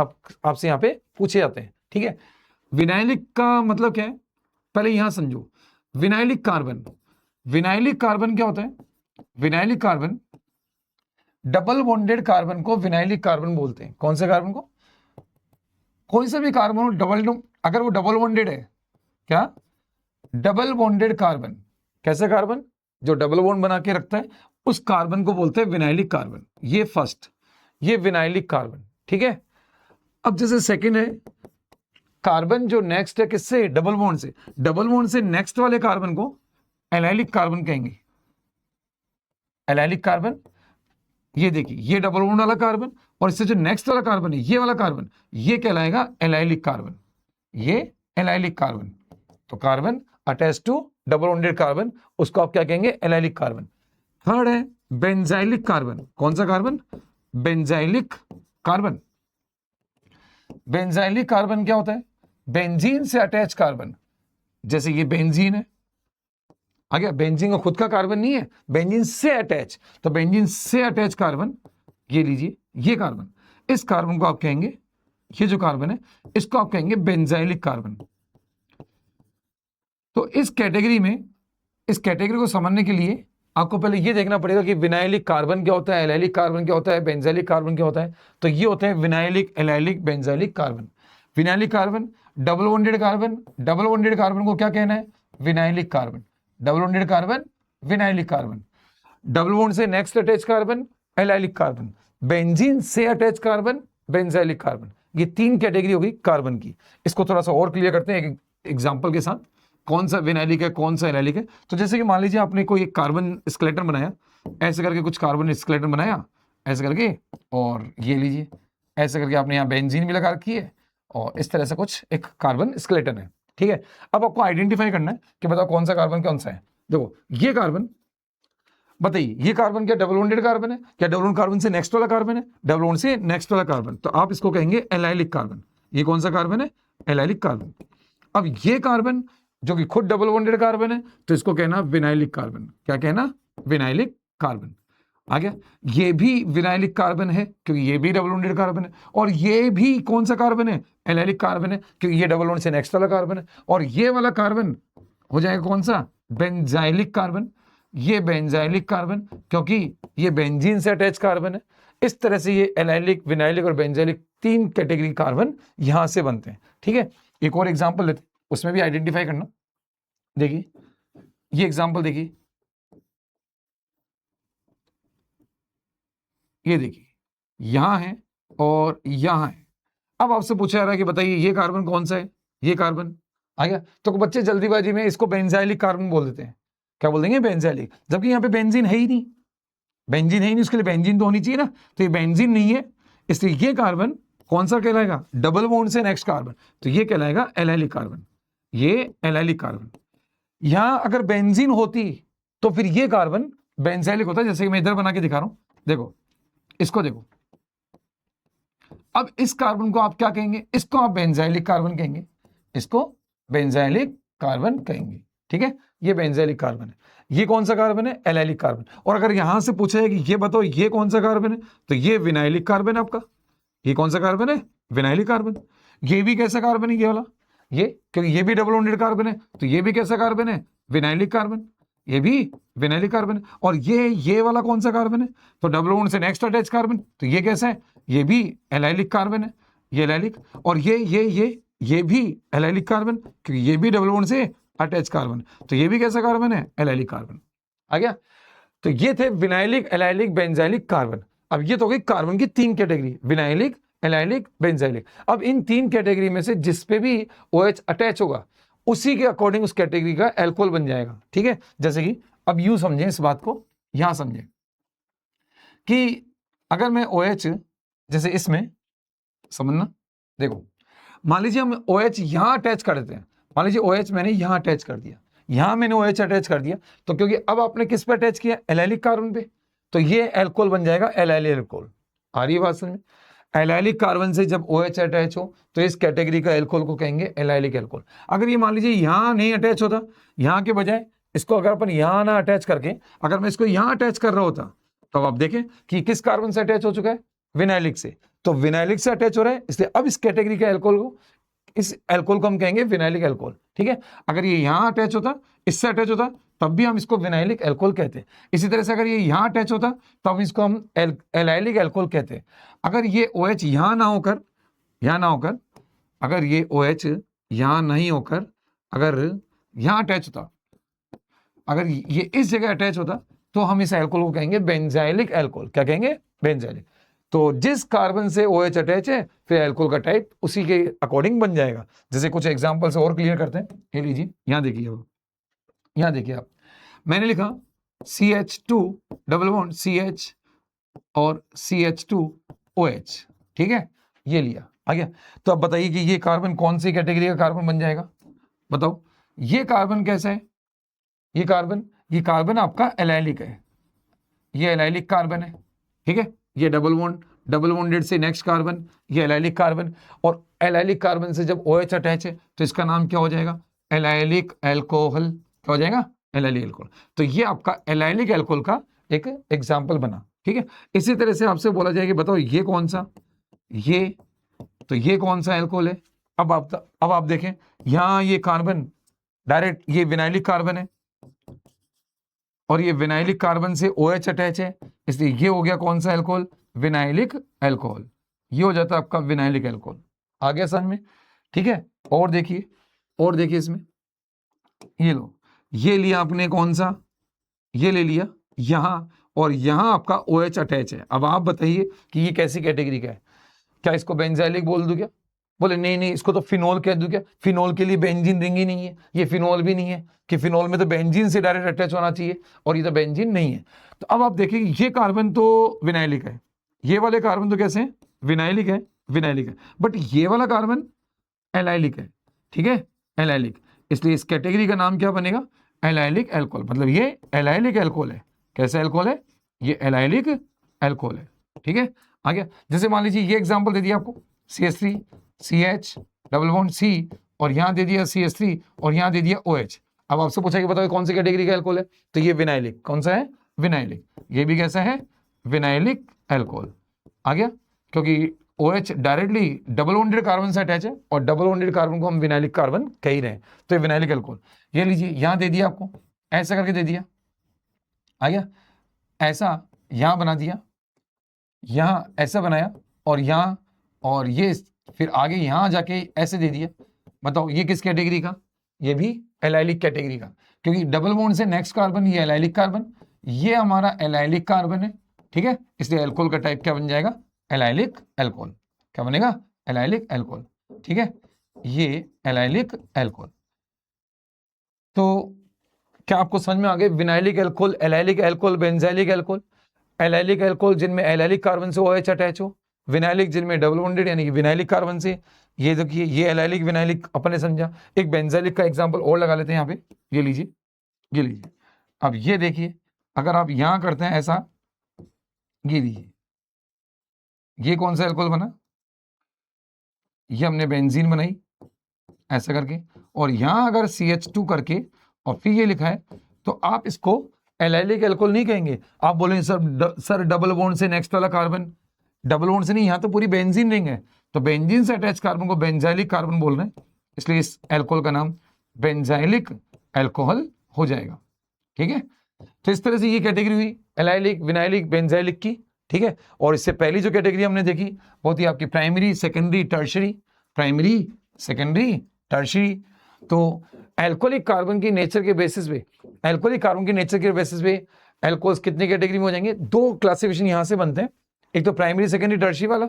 Speaker 1: आपसे यहाँ पे पूछे जाते हैं, ठीक है। विनाइलिक का मतलब क्या है, पहले यहां समझो, विनाइलिक कार्बन, विनाइलिक कार्बन क्या होता है, vinylic carbon, double bonded carbon को विनाइलिक कार्बन बोलते हैं। कौन से कार्बन को, कोई सा भी कार्बन हो डबल, अगर वो डबल बॉन्डेड है, क्या, डबल बॉन्डेड कार्बन, कैसे कार्बन, जो डबल बॉन्ड बना के रखता है, उस कार्बन को बोलते हैं विनाइलिक कार्बन। ये फर्स्ट, ये विनाइलिक कार्बन, ठीक है। अब जैसे सेकंड है कार्बन जो नेक्स्ट है किससे, डबल बॉन्ड से, डबल बॉन्ड से नेक्स्ट वाले कार्बन को एलाइलिक कार्बन कहेंगे, एलाइलिक कार्बन। ये देखिए ये डबल बॉन्ड वाला कार्बन, और इससे जो नेक्स्ट वाला कार्बन है, ये वाला कार्बन, ये कहलाएगा एलाइलिक कार्बन, ये एलाइलिक कार्बन। तो carbon attach to double bonded carbon, उसको आप क्या कहेंगे, एलाइलिक कार्बन। थर्ड है बेंजाइलिक कार्बन, कौन सा carbon, benzylic carbon. Benzylic carbon क्या होता है, बेंजीन से अटैच कार्बन, जैसे ये बेंजीन है, आ गया, बेंजीन का खुद का कार्बन नहीं है, बेंजीन से अटैच, तो बेंजीन से अटैच कार्बन, ये लीजिए ये कार्बन, इस कार्बन को आप कहेंगे, ये जो कार्बन है इसको आप कहेंगे बेंजाइलिक कार्बन। तो इस कैटेगरी में, इस कैटेगरी को समझने के लिए आपको पहले ये देखना पड़ेगा कि विनाइलिक कार्बन क्या होता है, एलाइलिक कार्बन क्या होता है, बेंजाइलिक कार्बन क्या होता है। तो ये होते हैं vinylic, allylic, benzylic carbon. Vinylic carbon, double bonded carbon, double bonded carbon को क्या कहना है, vinylic carbon. Double bonded carbon vinylic carbon, double bond से next attach carbon allylic carbon, benzene से अटैच कार्बन बेंजाइलिक कार्बन। ये 3 category होगी carbon की। इसको थोड़ा सा और क्लियर करते हैं एक एग्जांपल के साथ, कौन सा विनाइलिक है कौन सा एलाइलिक है। तो जैसे कि मान लीजिए आपने कोई एक कार्बन स्केलेटन बनाया, ऐसे करके कुछ कार्बन स्केलेटन बनाया ऐसे करके, और ये लीजिए ऐसे करके आपने यहाँ बेंजीन भी लगा रखी है, और इस तरह से कुछ एक कार्बन स्केलेटन है, ठीक है। अब आपको आइडेंटिफाई करना है कि बताओ कौन सा कार्बन कौन सा है। देखो ये कार्बन, बताइए ये कार्बन क्या डबल बॉन्डेड कार्बन है, क्या डबल बॉन्ड कार्बन से नेक्स्ट वाला कार्बन है, डबल बॉन्ड से नेक्स्ट वाला कार्बन, तो आप इसको कहेंगे एलाइलिक कार्बन। ये कौन सा कार्बन है, एलाइलिक कार्बन। अब ये कार्बन जो कि खुद डबल बॉन्डेड कार्बन है, तो इसको कहना विनाइलिक कार्बन। क्या कहना, विनाइलिक कार्बन। आ गया, ये भी विनाइलिक कार्बन है क्योंकि ये भी डबल बॉन्डेड कार्बन है, और ये भी कौन सा कार्बन है, एलाइलिक कार्बन है क्योंकि ये डबल बॉन्ड से नेक्स्ट वाला कार्बन है, और ये वाला कार्बन हो जाएगा कौन सा, बेंजाइलिक कार्बन। ये बेंजाइलिक कार्बन क्योंकि ये बेंजीन से अटैच कार्बन है। इस तरह से ये एलाइलिक, विनाइलिक और बेंजाइलिक 3 कैटेगरी कार्बन यहां से बनते हैं, ठीक है। एक और एग्जांपल लेते हैं, उसमें भी आइडेंटिफाई करना। देखिए ये एग्जांपल देखिए, ये देखिए यहां है और यहां है। अब आपसे पूछा जा रहा है कि बताइए ये कार्बन कौन सा है, ये कार्बन आ गया। तो बच्चे जल्दीबाजी में इसको बेंजाइलिक कार्बन बोल देते हैं, क्या बोल देंगे, बेंजाइलिक, जबकि यहाँ पे बेंजीन है ही नहीं। बेंजीन है ही नहीं, उसके लिए बेंजीन तो होनी चाहिए ना, तो ये बेंजीन नहीं है, इसलिए ये कार्बन कौन सा कहलाएगा, डबल बॉन्ड से नेक्स्ट कार्बन, तो ये कहलाएगा एलाइलिक कार्बन। ये एलाइलिक कार्बन। यहां अगर बेंजीन होती तो फिर ये कार्बन बेंजाइलिक होता, जैसे कि मैं इधर बना के दिखा रहा हूं, देखो इसको देखो। अब इस कार्बन को आप क्या कहेंगे, इसको आप बेंजाइलिक कार्बन कहेंगे, इसको बेंजाइलिक कार्बन कहेंगे, ठीक है। ये बेंजाइलिक कार्बन है। ये कौन सा कार्बन है, एलाइलिक कार्बन। और अगर यहां से पूछा है कि ये बताओ ये कौन सा कार्बन है, तो ये विनाइलिक कार्बन है आपका। ये कौन सा कार्बन है, विनाइलिक कार्बन। ये भी कैसा कार्बन है, ये वाला, ये, क्योंकि ये भी डबल बॉन्डेड कार्बन है, तो ये भी कैसा कार्बन है, विनाइलिक कार्बन। ये भी विनाइलिक कार्बन है। और ये वाला कौन सा कार्बन है, तो डबल बॉन्ड से नेक्स्ट अटैच कार्बन, तो ये कैसा है, ये भी एलाइलिक कार्बन है, ये एलाइलिक। और ये भी एलाइलिक कार्बन, क्योंकि ये भी डबल बॉन्ड से अटैच कार्बन, तो ये भी कैसा कार्बन है, एलाइलिक कार्बन। आ गया। तो ये थे विनाइलिक, एलाइलिक, बेंजाइलिक कार्बन। अब ये तो हो गई कार्बन की 3 कैटेगरी, विनाइलिक, एलाइलिक, बेंजाइलिक। अब इन 3 कैटेगरी में से जिस पे भी OH अटैच होगा उसी के अकॉर्डिंग उस कैटेगरी का एल्कोहल बन जाएगा, ठीक है। जैसे कि अब यूं समझें इस बात को, यहां समझें कि अगर मैं OH जैसे इसमें समझना, देखो मान लीजिए हम OH यहां अटैच कर देते हैं, मान लीजिए OH मैंने यहां अटैच कर दिया, यहां मैंने OH अटैच कर दिया, तो क्योंकि अब आपने किस पे अटैच किया, एलाइलिक कार्बन पे, तो ये एल्कोहल बन जाएगा एलाइलिक एल्कोहल। आ रही है बात समझ में, एलाइलिक कार्बन से जब OH अटैच हो तो इस कैटेगरी का एल्कोहल को कहेंगे एलाइलिक एल्कोहल। अगर ये मान लीजिए यहां नहीं अटैच होता, यहां के बजाय इसको अगर अपन यहां ना अटैच करके अगर मैं इसको यहां अटैच कर रहा होता, तो आप देखें कि किस कार्बन से अटैच हो चुका है, विनाइलिक से, तो विनाइलिक से अटैच हो रहा है, इसलिए अब इस कैटेगरी का एल्कोहल को, इस एल्कोहल को हम कहेंगे विनाइलिक एल्कोहल, ठीक है। अगर ये यहां अटैच होता, इससे अटैच होता, तब भी हम इसको विनाइलिक एल्कोहल कहते हैं। इसी तरह से अगर ये यहां अटैच होता तब इसको हम एलाइलिक एल्कोहल कहते हैं। अगर ये OH यहां ना होकर, अगर ये OH यहां नहीं होकर अगर यहां अटैच होता, अगर ये इस जगह अटैच होता, तो हम इस एल्कोहल को कहेंगे बेंजाइलिक एल्कोहल। क्या कहेंगे, बेंजाइलिक। तो जिस कार्बन से OH अटैच है फिर एल्कोहल का टाइप उसी के अकॉर्डिंग बन जाएगा। जैसे कुछ एग्जांपल से और क्लियर करते हैं, ये लीजिए, यहां देखिए, यहां देखिए आप, मैंने लिखा CH2 डबल बॉन्ड CH और CH2OH, ठीक है, ये लिया, आ गया। तो अब बताइए कि ये कार्बन कौन सी कैटेगरी का कार्बन बन जाएगा, बताओ। ये कार्बन कैसा है, ये कार्बन आपका एलाइलिक है, ये एलाइलिक कार्बन है, ठीक है। ये डबल बॉन्डेड से नेक्स्ट कार्बन, ये एलाइलिक कार्बन, और एलाइलिक कार्बन से जब OH अटैच है तो इसका नाम क्या हो जाएगा, एलाइलिक एल्कोहल। क्या हो जाएगा, एलाइलिक एल्कोहल। तो ये आपका एलाइलिक एल्कोहल का एक एग्जाम्पल बना, ठीक है। इसी तरह से आपसे बोला जाए कि बताओ ये कौन सा, ये, तो ये कौन सा एल्कोहल है। अब आप देखें यहां ये कार्बन डायरेक्ट ये विनाइलिक कार्बन है, और ये विनाइलिक कार्बन से OH अटैच है, इसलिए ये हो गया कौन सा एल्कोहल, विनाइलिक एल्कोहल। ये हो जाता है आपका विनाइलिक एल्कोहल। आ गया समझ में, ठीक है। और देखिए इसमें, ये लो, ये लिया आपने कौन सा, ये ले लिया यहाँ, और यहाँ आपका OH अटैच है। अब आप बताइए कि ये कैसी कैटेगरी का है, क्या इसको बेंजाइलिक बोल दूं क्या? बोले नहीं नहीं, इसको तो फिनोल कह दूं क्या? फिनोल के लिए बेंजीन रिंग ही नहीं है, ये फिनोल भी नहीं है कि फिनोल में तो बेंजीन से डायरेक्ट अटैच होना चाहिए, और ये तो बेंजीन नहीं है। तो अब आप देखिए ये कार्बन तो विनाइलिक है, ये वाले कार्बन तो कैसे हैं, विनाइलिक है, विनाइलिक है, बट ये वाला कार्बन एलाइलिक है, ठीक है, एलाइलिक। इसलिए इस कैटेगरी का नाम क्या बनेगा, एलाइलिक एल्कोहल। मतलब ये एलाइलिक एल्कोहल है। कैसा एल्कोहल है, ये एलाइलिक एल्कोहल है, ठीक है। आ गया। जैसे मान लीजिए ये एग्जांपल दे दिया आपको, CH3 CH double bond C, और यहां दे दिया CH3 और यहां दे दिया OH। अब आपसे पूछा कि बताओ कौन सी कैटेगरी का एल्कोहल है, तो ये विनाइलिक। कौन सा है, विनाइलिक। ये भी कैसा है, विनाइलिक एल्कोहल। आ गया, क्योंकि OH directly double bonded carbon से अटैच है, और डबल बॉन्डेड कार्बन को हम विनाइलिक कार्बन कह ही रहे हैं, तो ये विनाइलिक एल्कोहल। ये लीजिए यहां दे दिया आपको, ऐसा करके दे दिया। आ गया, ऐसा यहां बना दिया, यहां ऐसा बनाया, और यहां, और ये फिर आगे यहां जाके ऐसे दे दिया। बताओ ये किस कैटेगरी का, ये भी एलाइलिक कैटेगरी का, क्योंकि डबल बॉन्ड से नेक्स्ट कार्बन ये एलाइलिक कार्बन, ये हमारा एलाइलिक कार्बन है, ठीक है। इसलिए एल्कोहल का टाइप क्या बन जाएगा, एलाइलिक एल्कोहल। क्या बनेगा, एलाइलिक एल्कोहल, ठीक है। ये एलाइलिक एल्कोहल। तो क्या आपको समझ में आ गया, vinylic alcohol, allylic alcohol, benzylic alcohol. Allylic alcohol जिनमें एलाइलिक कार्बन से OH अटैच हो, विनाइलिक जिनमें डबल बॉन्डेड यानी कि विनाइलिक कार्बन से। ये देखिए ये एलाइलिक विनाइलिक अपने समझा। एक बेंजाइलिक का एग्जांपल और लगा लेते हैं यहाँ पे, ये लीजिए, ये लीजिए। अब ये देखिए, अगर आप यहां करते हैं ऐसा, ये लीजिए, ये कौन सा एल्कोहल बना, ये हमने बेंजीन बनाई ऐसा करके, और यहां अगर CH2 करके और फिर ये लिखा है, तो आप इसको एलाइलिक एल्कोहल नहीं कहेंगे। आप बोलेंगे सर डबल बॉन्ड से नेक्स्ट वाला कार्बन, डबल बॉन्ड से नहीं, यहां तो पूरी बेंजीन रिंग है, तो बेंजीन से अटैच कार्बन को बेंजाइलिक कार्बन बोल रहे हैं, इसलिए इस एल्कोहल का नाम बेंजाइलिक एल्कोहल हो जाएगा, ठीक है। तो इस तरह से ये कैटेगरी हुई एलाइलिक, विनाइलिक, बेंजाइलिक की, ठीक है। और इससे पहली जो कैटेगरी हमने देखी वो थी आपकी primary, secondary, tertiary. Primary, secondary, tertiary. तो एल्कोहलिक कार्बन की नेचर के बेसिस पे, एल्कोहलिक कार्बन की नेचर के बेसिस पे एल्कोहल्स कितनी कैटेगरी में हो जाएंगे, दो क्लासिफिकेशन यहां से बनते हैं, एक तो प्राइमरी, सेकेंडरी, टर्शरी वाला,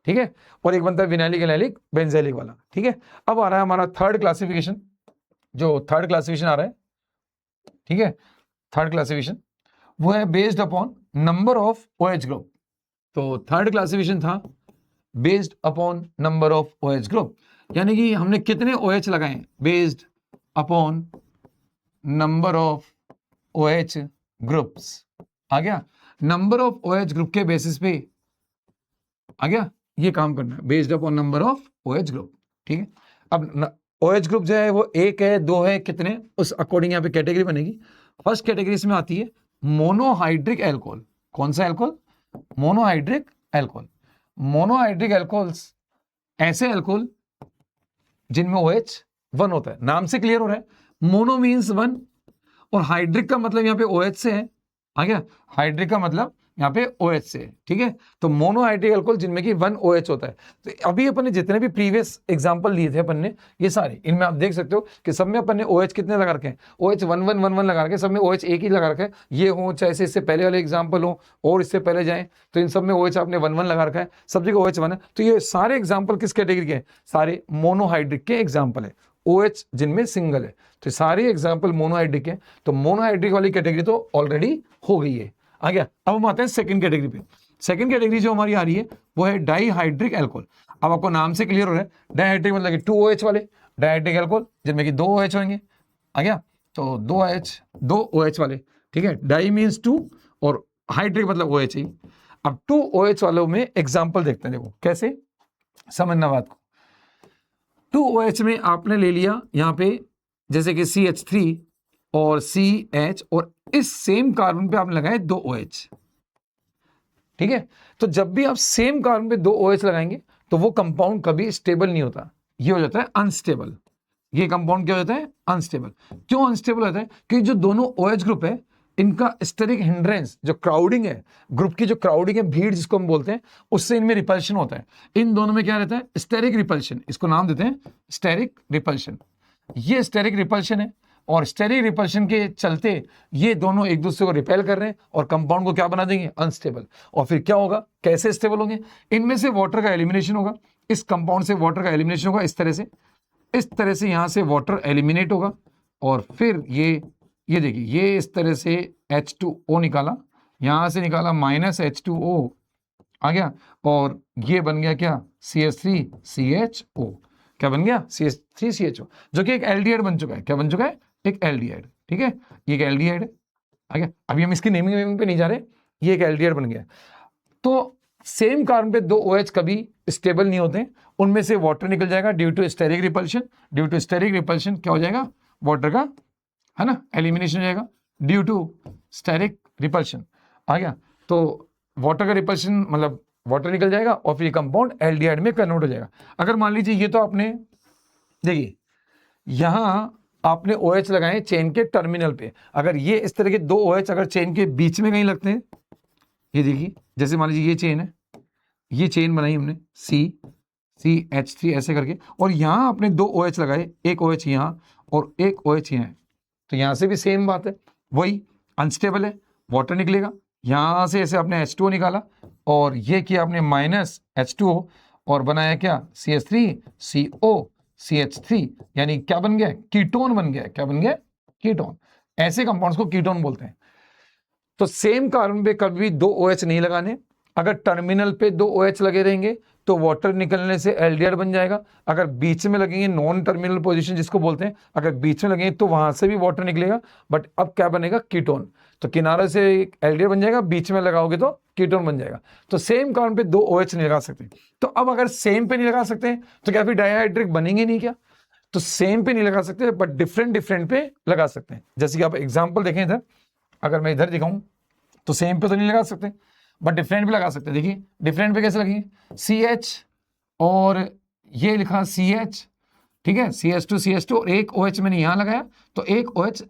Speaker 1: ठीक है, और एक बनता है विनाइलिक, एलाइलिक, बेंजाइलिक वाला, ठीक है। अब आ रहा है हमारा थर्ड क्लासिफिकेशन, जो थर्ड क्लासिफिकेशन आ रहा है, ठीक है, थर्ड क्लासिफिकेशन वो है based upon number of OH group. तो थर्ड क्लासिफिकेशन था based upon number of OH group, यानी कि हमने कितने OH लगाए, based upon number of OH groups. आ गया, नंबर ऑफ OH ग्रुप के बेसिस पे आ गया, ये काम करना है, based upon number of OH group, ठीक है। अब OH ग्रुप जो है वो एक है, दो है, कितने, उस अकॉर्डिंग यहाँ पे कैटेगरी बनेगी। फर्स्ट कैटेगरी इसमें आती है मोनोहाइड्रिक एल्कोहल। कौन सा alcohol, monohydric alcohol. Monohydric alcohols ऐसे एल्कोहल जिनमें OH 1 होता है, नाम से क्लियर हो रहा है, मोनो मीन्स 1, और हाइड्रिक का मतलब यहाँ पे OH से है। आ गया, हाइड्रिक का मतलब यहाँ पे OH से है, ठीक है। तो मोनोहाइड्रिक एल्कोहल जिनमें कि 1 OH होता है। तो अभी अपन ने जितने भी प्रीवियस एग्जांपल लिए थे अपन ने, ये सारे, इनमें आप देख सकते हो कि सब में अपन ने OH कितने लगा रखे हैं, OH 1111 लगा रखे, सब में OH एक ही लगा रखा है। ये हो चाहे इससे पहले वाले एग्जाम्पल हो और इससे पहले जाए, तो इन सब में OH आपने 11 लगा रखा है, सब जगह OH 1 है। तो ये सारे एग्जाम्पल किस कैटेगरी के हैं, सारे मोनोहाइड्रिक के एग्जाम्पल है, OH जिनमें सिंगल है। तो सारे एग्जाम्पल मोनोहाइड्रिक है, तो मोनोहाइड्रिक वाली कैटेगरी तो ऑलरेडी हो गई है। आ गया, अब हम आते हैं सेकंड कैटेगरी पे। सेकंड कैटेगरी जो हमारी आ रही है वो है डाईहाइड्रिक एल्कोहल। अब आपको नाम से क्लियर हो रहा है, डाईहाइड्रिक मतलब कि 2 OH वाले डाईहाइड्रिक एल्कोहल जिनमें कि 2 OH होंगे। आ गया, तो 2 OH वाले, ठीक है, डाई मीन्स 2 और हाइड्रिक मतलब OH ही। अब 2 OH वालों में एग्जाम्पल देखते हैं, देखो कैसे समझना बात को। 2 OH में आपने ले लिया यहाँ पे जैसे कि CH3 और CH, और इस सेम कार्बन पे आपने लगाए 2 OH, ठीक है। तो जब भी आप सेम कार्बन पे 2 OH लगाएंगे तो वो कंपाउंड कभी स्टेबल नहीं होता, ये हो जाता है अनस्टेबल। ये कंपाउंड क्या हो जाता है, अनस्टेबल। क्यों अनस्टेबल होता है, क्योंकि जो दोनों OH ग्रुप है इनका स्टेरिक हिंड्रेंस, जो क्राउडिंग है, ग्रुप की जो क्राउडिंग है, भीड़ जिसको हम बोलते हैं, उससे इनमें रिपल्शन होता है। इन दोनों में क्या रहता है, स्टेरिक रिपल्शन, इसको नाम देते हैं स्टेरिक रिपल्शन। ये स्टेरिक रिपल्शन है, और स्टेरिक रिपल्शन के चलते ये दोनों एक दूसरे को रिपेल कर रहे हैं और कंपाउंड को क्या बना देंगे, अनस्टेबल। और फिर क्या होगा, कैसे स्टेबल होंगे, इनमें से वाटर का एलिमिनेशन होगा, इस कंपाउंड से वाटर का एलिमिनेशन होगा, इस तरह से यहां से वाटर एलिमिनेट होगा और फिर ये देखिए ये इस तरह से H2O निकाला, यहां से निकाला -H2O आ गया और ये बन गया क्या, CH3CHO। क्या बन गया, CH3CHO, जो कि एक एल्डिहाइड बन चुका है। क्या बन चुका है, एक एल्डिहाइड। ठीक है, ये एक एल्डिहाइड है। आ गया, अभी हम इसकी नेमिंग पे नहीं जा रहे, ये एक एल्डिहाइड बन गया। तो सेम कार्बन पे 2 OH कभी स्टेबल नहीं होते, उनमें से वाटर निकल जाएगा due to steric repulsion. Due to steric repulsion क्या हो जाएगा, वाटर का, है ना, एलिमिनेशन हो जाएगा ड्यू टू स्टेरिक रिपल्शन। आ गया, तो वाटर का रिपल्शन मतलब वाटर निकल जाएगा और फिर कंपाउंड एल्डिहाइड में कन्वर्ट हो जाएगा। अगर मान लीजिए ये तो आपने देखिए यहां आपने OH लगाए चेन के टर्मिनल पे, अगर ये इस तरह के 2 OH अगर चेन के बीच में कहीं लगते हैं, ये देखिए जैसे मान लीजिए ये चेन है, ये चेन बनाई हमने CH3 ऐसे करके, और यहां आपने 2 OH लगाए, एक OH यहां और एक OH यहां, तो यहां से भी सेम बात है, वही अनस्टेबल है, वाटर निकलेगा। यहां से ऐसे आपने H2O निकाला और ये किया आपने -H2O और बनाया क्या, CH3COCH3, यानी क्या बन गया, कीटोन बन गया। क्या बन गया, कीटोन। ऐसे कंपाउंड्स को कीटोन बोलते हैं। तो सेम कार्बन पे कभी 2 OH नहीं लगाने, अगर टर्मिनल पे 2 OH लगे रहेंगे तो वाटर निकलने से एल्डिहाइड बन जाएगा। अगर बीच में लगेंगे, नॉन टर्मिनल पोजीशन जिसको बोलते हैं, अगर बीच में लगेंगे तो वहां से भी वाटर निकलेगा, बट अब क्या बनेगा, कीटोन। तो किनारे से एल्डिहाइड बन जाएगा, बीच में लगाओगे तो कीटोन बन जाएगा। तो सेम कार्बन पे 2 OH नहीं लगा सकते। तो अब अगर सेम पे नहीं लगा सकते तो क्या फिर डायहाइड्रिक बनेंगे नहीं क्या, तो सेम पे नहीं लगा सकते बट डिफरेंट पे लगा सकते हैं। जैसे कि आप एग्जाम्पल देखें इधर, अगर मैं इधर दिखाऊं तो सेम पे तो नहीं लगा सकते बट डिफरेंट पे लगा सकते हैं। देखिए डिफरेंट पे कैसे लगेंगे, CH और ये लिखा CH, ठीक है, CH2 और एक OH मैंने यहां लगाया, तो एक OH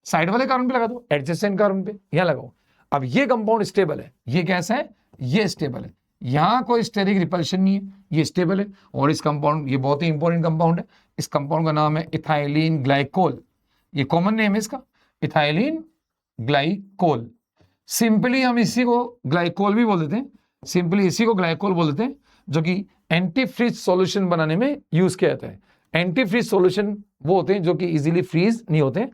Speaker 1: साइड वाले कार्बन पे लगा दो, एडजेसेंट कार्बन पे यहां लगाओ। अब ये कंपाउंड स्टेबल है, ये कैसा है, ये स्टेबल है, यहां कोई स्टेरिक रिपल्शन नहीं है, ये स्टेबल है। और इस कंपाउंड, ये बहुत ही इंपॉर्टेंट कंपाउंड है, इस कंपाउंड का नाम है इथाइलिन ग्लाइकोल, ये कॉमन नेम है इसका, इथाइलिन ग्लाइकोल। सिंपली हम इसी को ग्लाइकोल भी बोल देते हैं, सिंपली इसी को ग्लाइकोल बोल देते हैं, जो कि एंटी फ्रीज सॉल्यूशन बनाने में यूज किया जाता है। एंटी फ्रीज सॉल्यूशन वो होते हैं जो कि इजीली फ्रीज नहीं होते,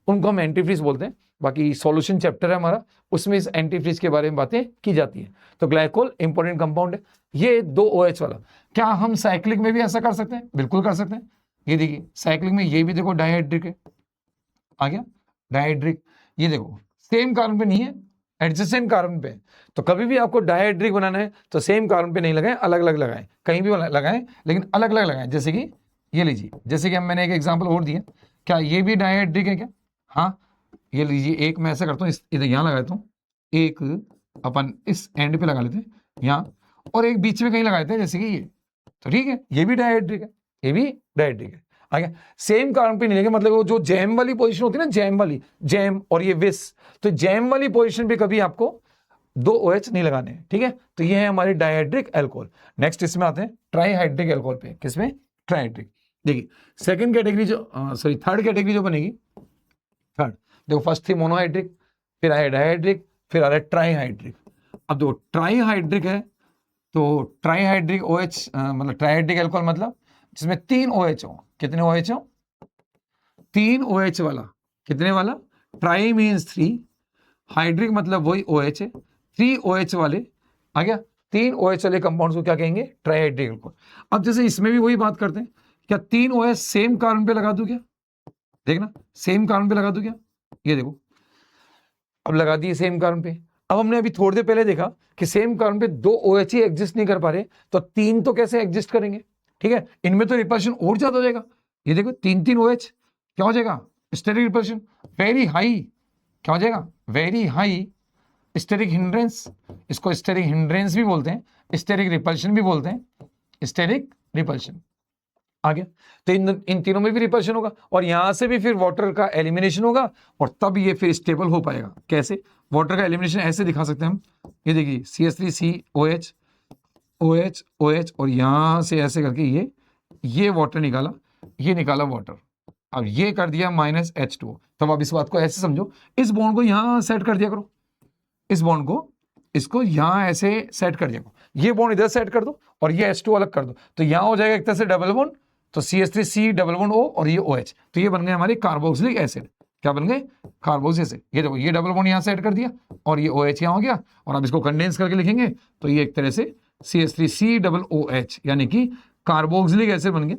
Speaker 1: उनको हम एंटी फ्रीज बोलते हैं। बाकी सॉल्यूशन चैप्टर है हमारा, उसमें इस एंटी फ्रीज के बारे में बातें की जाती हैं। तो ग्लाइकोल इंपॉर्टेंट कंपाउंड है। ये 2 OH वाला, क्या हम साइक्लिक में भी ऐसा कर सकते हैं, बिल्कुल कर सकते हैं। ये देखिए साइक्लिक में ये भी देखो डायहाइड्रिक है, आ गया डायहाइड्रिक, ये देखो सेम कार्बन पे नहीं है, एडजेसेंट कार्बन पे। तो कभी भी आपको डायहाइड्रिक बनाना है तो सेम कार्बन पे नहीं लगाएं, अलग अलग लगाएं, कहीं भी लगाएं लेकिन अलग अलग लगाएं। जैसे कि ये लीजिए, जैसे कि मैंने एक एग्जांपल और दिया, क्या ये भी डायहाइड्रिक है क्या, हाँ ये लीजिए, एक मैं ऐसा करता हूँ, इधर यहाँ लगा देता हूँ, एक अपन इस एंड पे लगा लेते हैं यहाँ, और एक बीच में कहीं लगा देते हैं जैसे कि ये, तो ठीक है, ये भी डायहाइड्रिक है, ये भी डायहाइड्रिक है। आगे सेम कार्बन पे नहीं लेंगे, मतलब वो जो जैम वाली पोजीशन होती है ना, जैम वाली, जैम और ये विस, तो जैम वाली पोजीशन पे कभी आपको 2 OH नहीं लगाने, ठीक है। तो ये है हमारे डायहाइड्रिक अल्कोहल। नेक्स्ट इसमें आते हैं ट्राईहाइड्रिक अल्कोहल पे, किसमें, ट्राईहाइड्रिक। देखिए सेकंड कैटेगरी जो सॉरी थर्ड कैटेगरी जो बनेगी, थर्ड देखो, फर्स्ट थी मोनोहाइड्रिक, फिर आया डायहाइड्रिक, फिर आ रहा है ट्राईहाइड्रिक। अब देखो ट्राईहाइड्रिक है तो ट्राईहाइड्रिक OH मतलब ट्राईहाइड्रिक अल्कोहल मतलब जिसमें 3 OH हो। कितने OH हो, 3 OH वाला। कितने वाला, ट्राई मीन्स 3, हाइड्रिक मतलब वही OH है, 3 OH वाले, आ गया, 3 OH वाले कंपाउंड्स को क्या कहेंगे, ट्राईहाइड्रिक अल्कोहल। अब जैसे इसमें भी वही बात करते हैं, क्या 3 OH सेम कार्बन पे लगा दूं क्या, देखना सेम कार्बन पे लगा दूं क्या, ये देखो अब लगा दिए सेम कार्बन पे। अब हमने अभी थोड़ी देर पहले देखा कि सेम कार्बन पे 2 OH ही एग्जिस्ट नहीं कर पा रहे, तो 3 तो कैसे एग्जिस्ट करेंगे, ठीक है, इनमें तो रिपल्शन और ज्यादा हो जाएगा। ये देखो 3 OH क्या हो जाएगा, स्टेरिक रिपल्शन वेरी हाई, क्या हो जाएगा, वेरी हाई स्टेरिक हिंड्रेंस, इसको स्टेरिक हिंड्रेंस भी बोलते हैं, स्टेरिक रिपल्शन भी बोलते हैं, स्टेरिक रिपल्शन। आ गया, तो इन तीनों में भी रिपल्शन होगा और यहां से भी फिर वाटर का एलिमिनेशन होगा और तब ये फिर स्टेबल हो पाएगा। कैसे, वाटर का एलिमिनेशन ऐसे दिखा सकते हैं हम, ये देखिए CH3COH OH OH और यहां से ऐसे करके ये वाटर निकाला, ये निकाला वाटर, अब ये कर दिया -H2O। तब आप इस बात को ऐसे समझो, इस बॉन्ड को यहां सेट कर दिया करो, इस बॉन्ड को इसको यहां ऐसे सेट कर दिया करो, ये बॉन्ड इधर सेट कर दो और ये H2O अलग कर दो, तो यहां हो जाएगा एक तरह से डबल बॉन्ड, तो CH3C डबल बॉन्ड O और ये OH, तो ये बन गए हमारे कार्बोक्सिलिक एसिड। क्या बन गए? Carboxylic acid. ये देखो, ये डबल बॉन्ड यहां सेट कर दिया और ये OH यहां हो गया, और अब इसको कंडेंस करके लिखेंगे तो ये एक तरह से CH3C डबल OH यानी कि कार्बोक्सिलिक एसिड बन गया।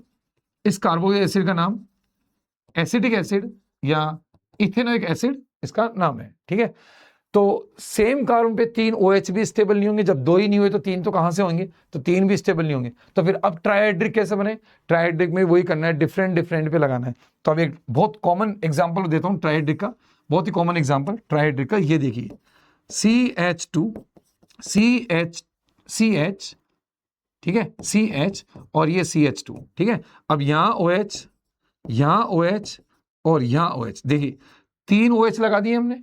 Speaker 1: इस कार्बोक्सिलिक एसिड का नाम एसिटिक एसिड या इथेनोइक एसिड इसका नाम है। ठीक है, तो सेम कार्बन पे 3 OH भी स्टेबल नहीं होंगे, जब 2 ही नहीं हुए तो 3 तो कहां से होंगे, तो 3 भी स्टेबल नहीं होंगे, तो फिर अब ट्राइहेड्रिक कैसे बने? ट्राइहेड्रिक में वही करना है, डिफरेंट डिफरेंट पे लगाना है। तो अब एक बहुत कॉमन एग्जांपल देता हूं ट्राइहेड्रिक का, बहुत ही कॉमन एग्जांपल ट्राइहेड्रिक का, ये देखिए CH2 CH, ठीक है, CH और ये CH2, ठीक है। अब यहां OH, यहां OH और यहां OH, देखिए 3 OH लगा दिए हमने,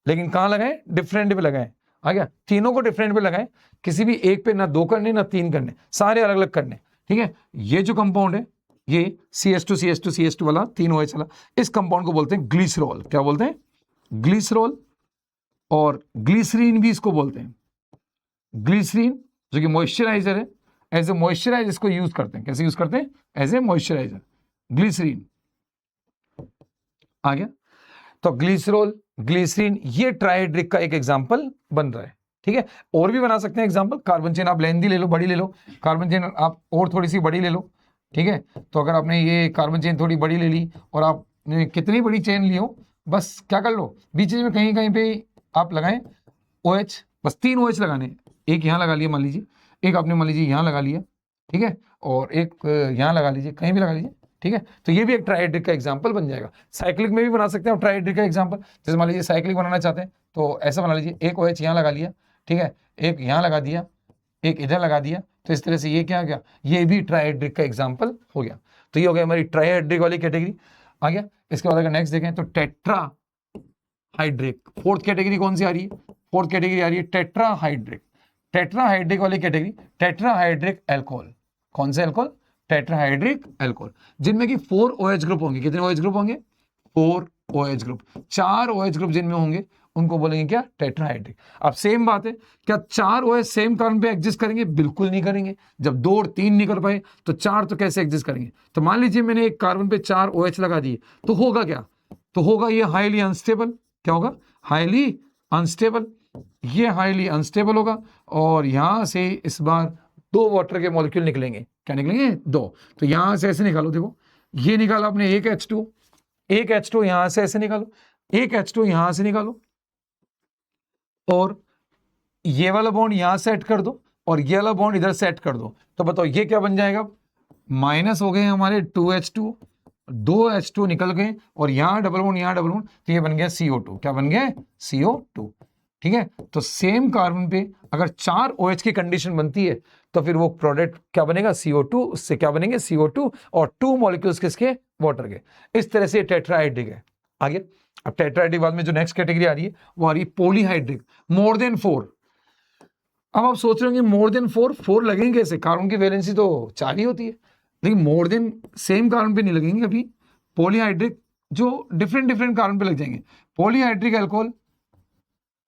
Speaker 1: लेकिन कहां लगाए? डिफरेंट पे लगाए। आ गया, तीनों को डिफरेंट पे लगाए, किसी भी एक पे ना 2 करने ना 3 करने, सारे अलग अलग करने। ठीक है, ये जो कंपाउंड है ये CH2 वाला 3 OH वाला, इस कंपाउंड को बोलते हैं ग्लिसरॉल। क्या बोलते हैं? ग्लिसरॉल। और ग्लिसरीन भी इसको बोलते हैं, ग्लिसरीन, जो कि मॉइस्चराइजर है। एज ए मॉइस्चराइजर इसको यूज करते हैं। कैसे यूज करते हैं? As a moisturiser, glycerine. आ गया, तो ग्लिसरॉल, ग्लिसरीन, ये ट्राइहेड्रिक का एक एग्जांपल बन रहा है। ठीक है, और भी बना सकते हैं एग्जांपल। कार्बन चेन आप लेंथी ले लो, बड़ी ले लो, कार्बन चेन आप और थोड़ी सी बड़ी ले लो। ठीक है, तो अगर आपने ये कार्बन चेन थोड़ी बड़ी ले ली और आप कितनी बड़ी चेन ली हो, बस क्या कर लो, बीच में कहीं कहीं पे आप लगाएं OH, बस 3 OH लगाने, एक यहाँ लगा लिया मान लीजिए, एक आपने मान लीजिए यहाँ लगा लिया, ठीक है, और एक यहाँ लगा लीजिए, कहीं भी लगा लीजिए। ठीक है, तो ये भी एक ट्राइहेड्रिक का एग्जांपल बन जाएगा। साइक्लिक में भी बना सकते हैं आप ट्राइहेड्रिक का एग्जांपल। जैसे मान लीजिए साइक्लिक बनाना चाहते हैं तो ऐसा बना लीजिए, एक OH यहाँ लगा लिया, ठीक है, एक यहाँ लगा दिया, एक इधर लगा दिया, तो इस तरह से ये क्या गया, ये भी ट्राइहेड्रिक का एग्जांपल हो गया। तो ये हो गया हमारी ट्राइहेड्रिक वाली कैटेगरी। आ गया, इसके बाद अगर नेक्स्ट देखें तो टेट्राहाइड्रिक, फोर्थ कैटेगरी कौन सी आ रही है? फोर्थ कैटेगरी आ रही है टेट्राहाइड्रिक। टेट्राहाइड्रिक वाली कैटेगरी, टेट्राहाइड्रिक अल्कोहल। कौन से अल्कोहल? टेट्राहाइड्रिक अल्कोहल, जिनमें कि 4 OH ग्रुप होंगे। कितने OH ग्रुप होंगे? 4 OH ग्रुप। 4 OH ग्रुप जिनमें होंगे उनको बोलेंगे क्या? टेट्राहाइड्रिक। अब सेम बात है, क्या 4 OH सेम कार्बन पे एग्जिस्ट करेंगे? बिल्कुल नहीं करेंगे। जब 2 और 3 नहीं कर पाए तो 4 तो कैसे एग्जिस्ट करेंगे? तो मान लीजिए मैंने एक कार्बन पे 4 OH लगा दिए, तो होगा क्या? तो होगा ये हाईली अनस्टेबल। क्या होगा? Highly unstable. ये हाईली अनस्टेबल होगा और यहां से इस बार 2 वाटर के मॉलिक्यूल निकलेंगे। क्या निकलेंगे? 2। तो यहां से ऐसे निकालो, देखो ये निकाला आपने एक H2, एक H2 यहां से ऐसे निकालो, एक H2 यहां से निकालो, और ये वाला बॉन्ड यहां सेट कर दो और ये वाला बॉन्ड इधर सेट कर दो। तो बताओ ये क्या बन जाएगा? माइनस हो गए हमारे 2H2, 2H2 निकल गए और यहां डबल बॉन्ड, यहां डबल बॉन्ड, तो ये बन गया CO2। क्या बन गया? CO2। ठीक है, तो सेम कार्बन पे अगर 4 OH की कंडीशन बनती है तो फिर वो प्रोडक्ट क्या बनेगा? CO2। उससे क्या बनेंगे? CO2 और 2 मॉलिक्यूल्स किसके? वाटर के। इस तरह से टेट्राहाइड्रिक है। आगे अब टेट्राहाइड्रिक बाद में जो नेक्स्ट कैटेगरी आ रही है वो आ रही है पॉलीहाइड्रिक, मोर देन 4। अब आप सोच रहे होंगे मोर देन 4 लगेंगे कैसे? कार्बन की वैलेंसी तो 4 ही होती है, लेकिन मोर देन सेम कार्बन पे नहीं लगेंगे अभी। पॉलीहाइड्रिक जो डिफरेंट डिफरेंट कार्बन पे लग जाएंगे। पॉलीहाइड्रिक अल्कोहल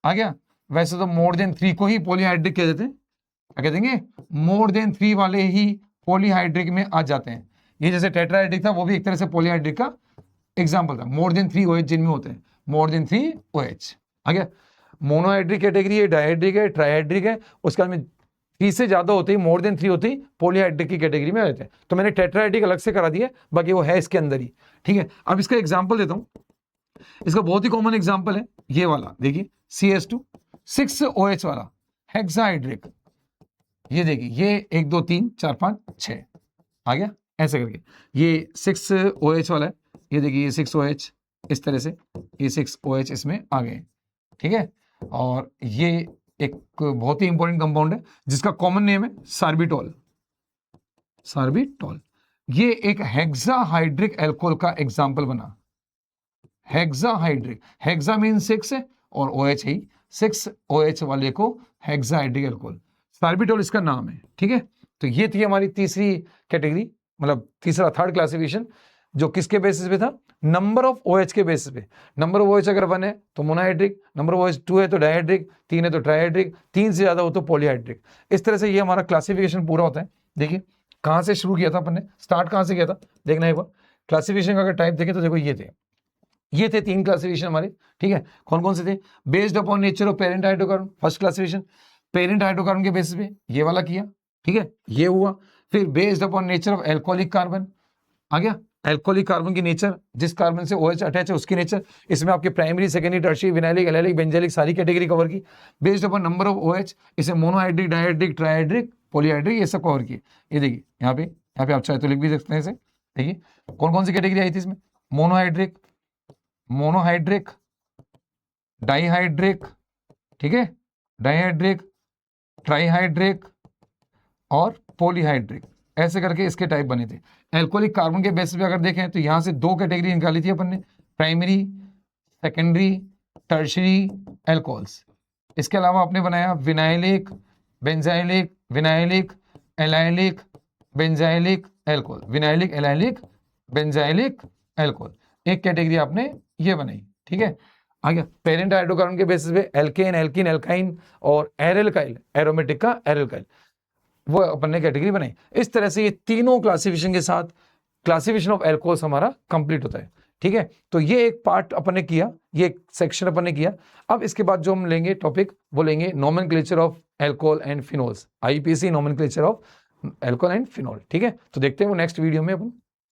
Speaker 1: आ गया। वैसे तो मोर देन 3 को ही पॉलीहाइड्रिक कह देते हैं। क्या कह देंगे? मोर देन 3 वाले ही पॉलीहाइड्रिक में आ जाते हैं। ये जैसे टेट्राहाइड्रिक था वो भी एक तरह से पॉलीहाइड्रिक का एग्जांपल था। मोर देन 3 OH जिनमें होते हैं, मोर देन 3 OH। आ गया। मोनोहाइड्रिक कैटेगरी है, डायहाइड्रिक है, ट्राइहाइड्रिक है, उसके बाद में 3 से ज्यादा होते ही, मोर देन 3 होते ही पॉलीहाइड्रिक की कैटेगरी में आ जाते हैं। तो मैंने टेट्राहाइड्रिक अलग से करा दिया, बाकी वो है इसके अंदर ही। ठीक है, अब इसका एग्जाम्पल देता हूं। इसका बहुत ही कॉमन एग्जाम्पल है ये वाला, देखिए CH2 6 OH वाला हेक्साहाइड्रिक। ये देखिए, ये 1 2 3 4 5 6 आ गया ऐसे करके। ये 6 OH वाला है, ये देखिए ये 6 OH इस तरह से, ये 6 OH इसमें आ गए। ठीक है, और ये एक बहुत ही इंपॉर्टेंट कंपाउंड है जिसका कॉमन नेम है सार्बिटॉल। सार्बिटॉल ये एक हेक्साहाइड्रिक अल्कोहल का एग्जाम्पल बना। हेक्साहाइड्रिक, हेक्सा मीन 6 है और OH ही 6 OH वाले को हेक्साहाइड्रिक अल्कोहल, सार्बिटॉल इसका नाम है। ठीक है, तो ये थी हमारी तीसरी कैटेगरी, मतलब तीसरा थर्ड क्लासिफिकेशन, जो किसके बेसिस पे था? नंबर ऑफ OH के बेसिस पे, नंबर ऑफ OH अगर 1 है तो मोनोहाइड्रिक, नंबर ऑफ OH 2 है तो डाइहाइड्रिक, 3 है तो ट्राइहाइड्रिक, 3 से ज्यादा हो तो पॉलीहाइड्रिक। इस तरह से ये हमारा क्लासिफिकेशन पूरा होता है। देखिए कहां से शुरू किया था अपन ने, स्टार्ट कहां से किया था, देखना एक बार। क्लासिफिकेशन का अगर टाइप देखें तो देखो ये थे 3 क्लासिफिकेशन हमारे, ठीक है। कौन कौन से थे, based upon nature of parent hydrocarbon, first classification parent hydrocarbon के बेसिस पे ये वाला किया, ठीक है, ये हुआ। फिर based upon nature of alcoholic carbon आ गया, एल्कोहलिक कार्बन की नेचर, जिस कार्बन से OH अटैच है उसकी नेचर। इसमें आपके primary, secondary, tertiary, vinylic, allylic, benzylic सारी कैटेगरी कवर की। Based upon number of OH, इसे मोनोहाइड्रिक, डाइहाइड्रिक, ट्राइहाइड्रिक, पॉलीहाइड्रिक, ये सब कवर किए। ये देखिए यहाँ पे आप चाहे तो लिख भी सकते हैं इसे। देखिए कौन कौन सी कैटेगरी आई थी इसमें, मोनोहाइड्रिक, डाइहाइड्रिक, ठीक है, डाइहाइड्रिक, ट्राइहाइड्रिक और पॉलीहाइड्रिक, ऐसे करके इसके टाइप बने थे। एल्कोहलिक कार्बन के बेसिस पे अगर देखें तो यहां से 2 कैटेगरी निकाली थी अपन ने, प्राइमरी, सेकेंडरी, टर्शियरी एल्कोहल्स। इसके अलावा आपने बनाया vinylic, benzylic, vinylic, allylic, benzylic alcohol, vinylic, allylic, benzylic alcohol, एक कैटेगरी आपने ये बनाई, ठीक है। आ गया पेरेंट हाइड्रोकार्बन के बेसिस पे एल्केन, एल्कीन, एल्काइन और एरेल्काइल, एरोमेटिक का एरेल्काइल, वो अपन ने कैटेगरी बनाई। इस तरह से ये तीनों क्लासिफिकेशन के साथ क्लासिफिकेशन ऑफ एल्कोहल्स हमारा कंप्लीट होता है, ठीक है। तो ये एक पार्ट अपन ने किया, ये एक सेक्शन अपन ने किया। अब इसके बाद जो हम लेंगे टॉपिक, वो लेंगे nomenclature of alcohol and phenols, IUPAC nomenclature of alcohol and phenol, ठीक है। तो देखते हैं वो नेक्स्ट वीडियो में अपन